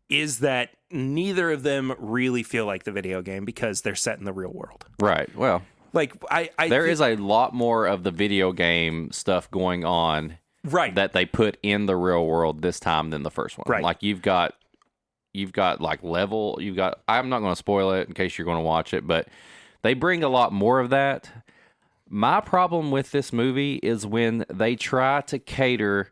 is that neither of them really feel like the video game because they're set in the real world. Right. Well, like there is a lot more of the video game stuff going on, right, that they put in the real world this time than the first one. Right. Like you've got like level, I'm not going to spoil it in case you're going to watch it, but they bring a lot more of that. My problem with this movie is when they try to cater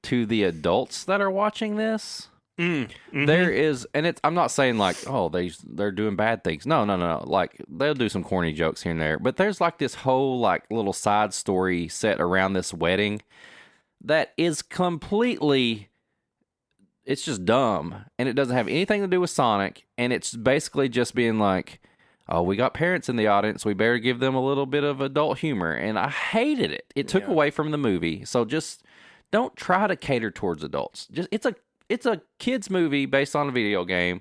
to the adults that are watching this. Mm-hmm. There is, and I'm not saying like, oh, they're doing bad things. No. Like they'll do some corny jokes here and there, but there's like this whole like little side story set around this wedding that is completely, it's just dumb, and it doesn't have anything to do with Sonic, and it's basically just being like, oh, we got parents in the audience, we better give them a little bit of adult humor, and I hated it. It took away from the movie, so just don't try to cater towards adults. Just it's a kids movie based on a video game,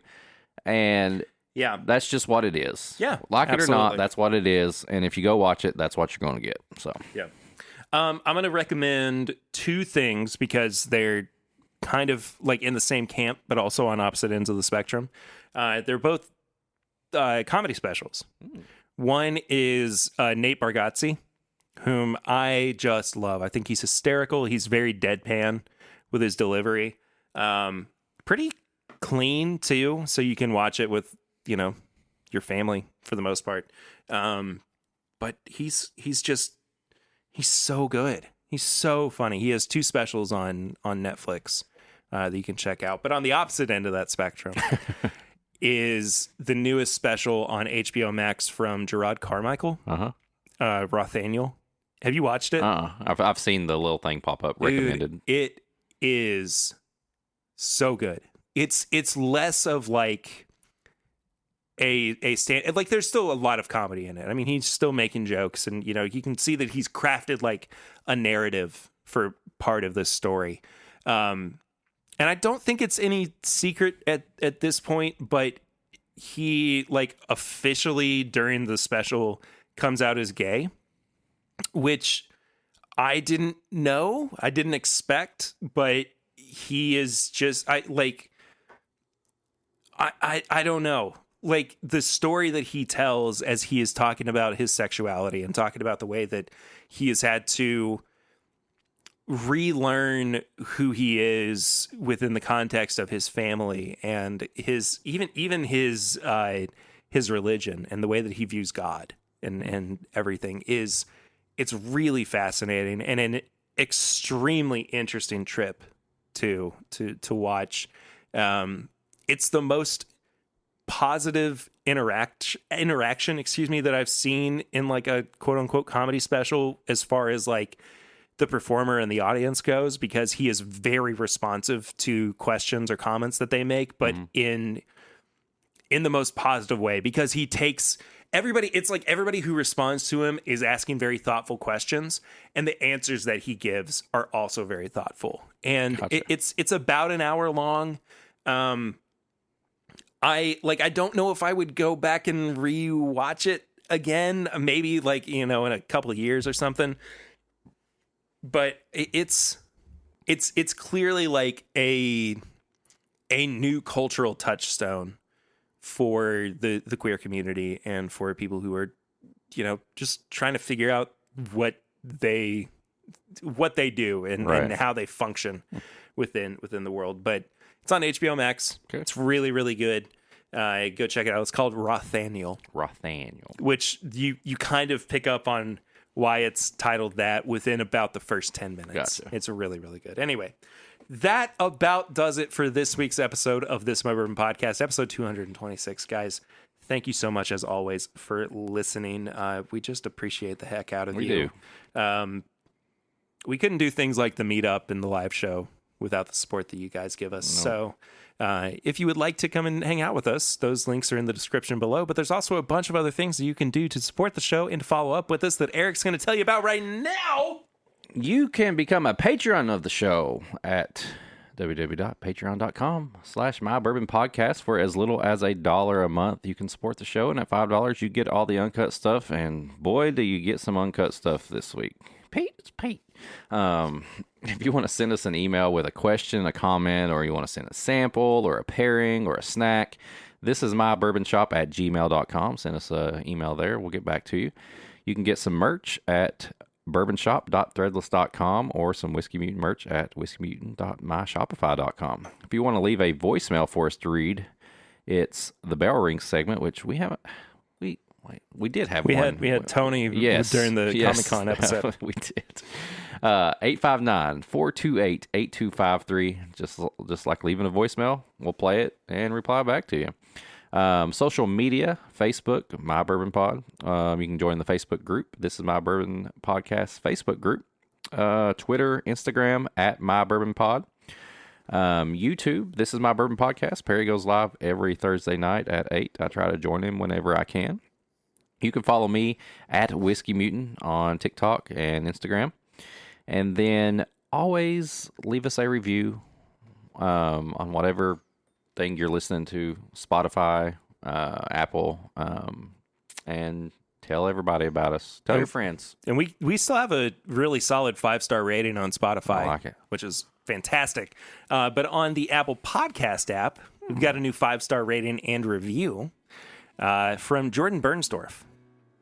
and that's just what it is. Yeah, like absolutely. it or not, that's what it is, and if you go watch it, that's what you're going to get. So yeah, I'm going to recommend two things because they're kind of like in the same camp, but also on opposite ends of the spectrum. They're both comedy specials. One is Nate Bargatze, whom I just love. I think he's hysterical. He's very deadpan with his delivery. Pretty clean too, so you can watch it with, you know, your family for the most part. But he's so good. He's so funny. He has two specials on Netflix that you can check out. But on the opposite end of that spectrum is the newest special on HBO Max from Gerard Carmichael, Rothaniel. Have you watched it? I've seen the little thing pop up recommended. Dude, it is so good. It's less of like a stand, like there's still a lot of comedy in it. I mean, he's still making jokes, and you know, you can see that he's crafted like a narrative for part of this story. And I don't think it's any secret at this point, but he like officially during the special comes out as gay, which I didn't know, I didn't expect, but he is just, I don't know. Like the story that he tells as he is talking about his sexuality and talking about the way that he has had to relearn who he is within the context of his family and his even his religion and the way that he views God and everything it's really fascinating and an extremely interesting trip to watch. It's the most positive interaction, that I've seen in like a quote unquote comedy special as far as like the performer and the audience goes, because he is very responsive to questions or comments that they make, but in the most positive way, because he takes it's like everybody who responds to him is asking very thoughtful questions, and the answers that he gives are also very thoughtful. And Gotcha. it's about an hour long. I don't know if I would go back and rewatch it again, maybe like, in a couple of years or something. But it's clearly like a new cultural touchstone for the queer community and for people who are, just trying to figure out what they do and how they function within the world. But it's on HBO Max. Okay. It's really, really good. Go check it out. It's called Rothaniel, which you kind of pick up on why it's titled that within about the first 10 minutes. Gotcha. It's really, really good. Anyway, that about does it for this week's episode of This My Bourbon Podcast, episode 226. Guys, thank you so much, as always, for listening. We just appreciate the heck out of you. We do. We couldn't do things like the meetup and the live show without the support that you guys give us. No. So if you would like to come and hang out with us, those links are in the description below. But there's also a bunch of other things that you can do to support the show and to follow up with us that Eric's going to tell you about right now. You can become a Patreon of the show at www.patreon.com/mybourbonpodcast for as little as $1 a month. You can support the show, and at $5 you get all the uncut stuff. And boy, do you get some uncut stuff this week. It's Pete. If you want to send us an email with a question, a comment, or you want to send a sample or a pairing or a snack, this is mybourbonshop@gmail.com. Send us an email there. We'll get back to you. You can get some merch at bourbonshop.threadless.com or some Whiskey Mutant merch at whiskeymutant.myshopify.com. If you want to leave a voicemail for us to read, it's the bell ring segment, which we haven't. We did have one. We had Tony during the Comic-Con episode. We did. 859-428-8253. Just like leaving a voicemail, we'll play it and reply back to you. Social media, Facebook, My Bourbon Pod. You can join the Facebook group. This is My Bourbon Podcast Facebook group. Twitter, Instagram, at My Bourbon Pod. YouTube, This is My Bourbon Podcast. Perry goes live every Thursday night at 8. I try to join him whenever I can. You can follow me at Whiskey Mutant on TikTok and Instagram. And then always leave us a review on whatever thing you're listening to, Spotify, Apple, and tell everybody about us. Tell your friends. And we still have a really solid 5-star rating on Spotify, I like it. which is fantastic. But on the Apple Podcast app, we've got a new 5-star rating and review from Jordan Bernsdorf.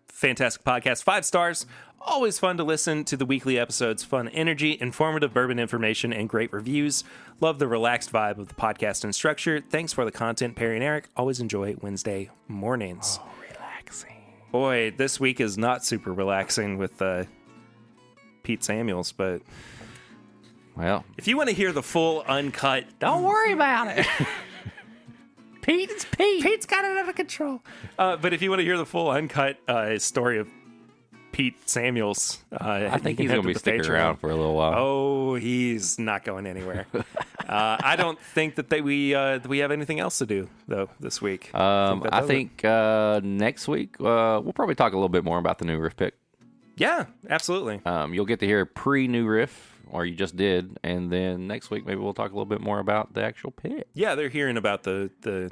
Fantastic podcast, 5 stars. Always fun to listen to the weekly episodes. Fun energy, informative bourbon information, and great reviews. Love the relaxed vibe of the podcast and structure. Thanks for the content, Perry and Eric. Always enjoy Wednesday mornings. Oh, relaxing. Boy, this week is not super relaxing with Pete Samuels, but Well, if you want to hear the full uncut, don't worry about it. Pete, it's Pete. Pete's got it under control. But if you want to hear the full uncut story of Pete Samuels, I think he's going to be sticking around for a little while. Oh, he's not going anywhere. I don't think that we have anything else to do though this week. I think next week we'll probably talk a little bit more about the new riff pick. Yeah, absolutely. You'll get to hear pre-new riff, or you just did, and then next week maybe we'll talk a little bit more about the actual pick. Yeah, they're hearing about the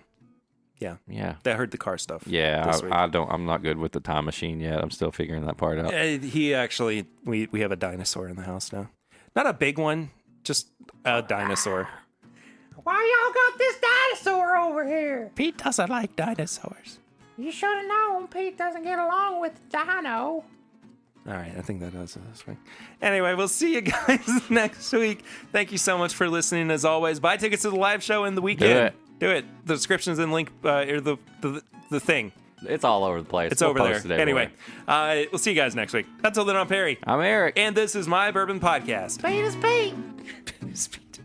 Yeah. They heard the car stuff. Yeah, I'm not good with the time machine yet. I'm still figuring that part out. He actually, we have a dinosaur in the house now. Not a big one, just a dinosaur. Why y'all got this dinosaur over here? Pete doesn't like dinosaurs. You should have known Pete doesn't get along with Dino. All right, I think that does it this week. Anyway, we'll see you guys next week. Thank you so much for listening, as always. Buy tickets to the live show in the weekend. Do it. The description's in link, or the thing. It's all over the place. It's over there. Anyway, we'll see you guys next week. Until then, I'm Perry. I'm Eric. And this is My Bourbon Podcast. Pete is Pete. It's Pete.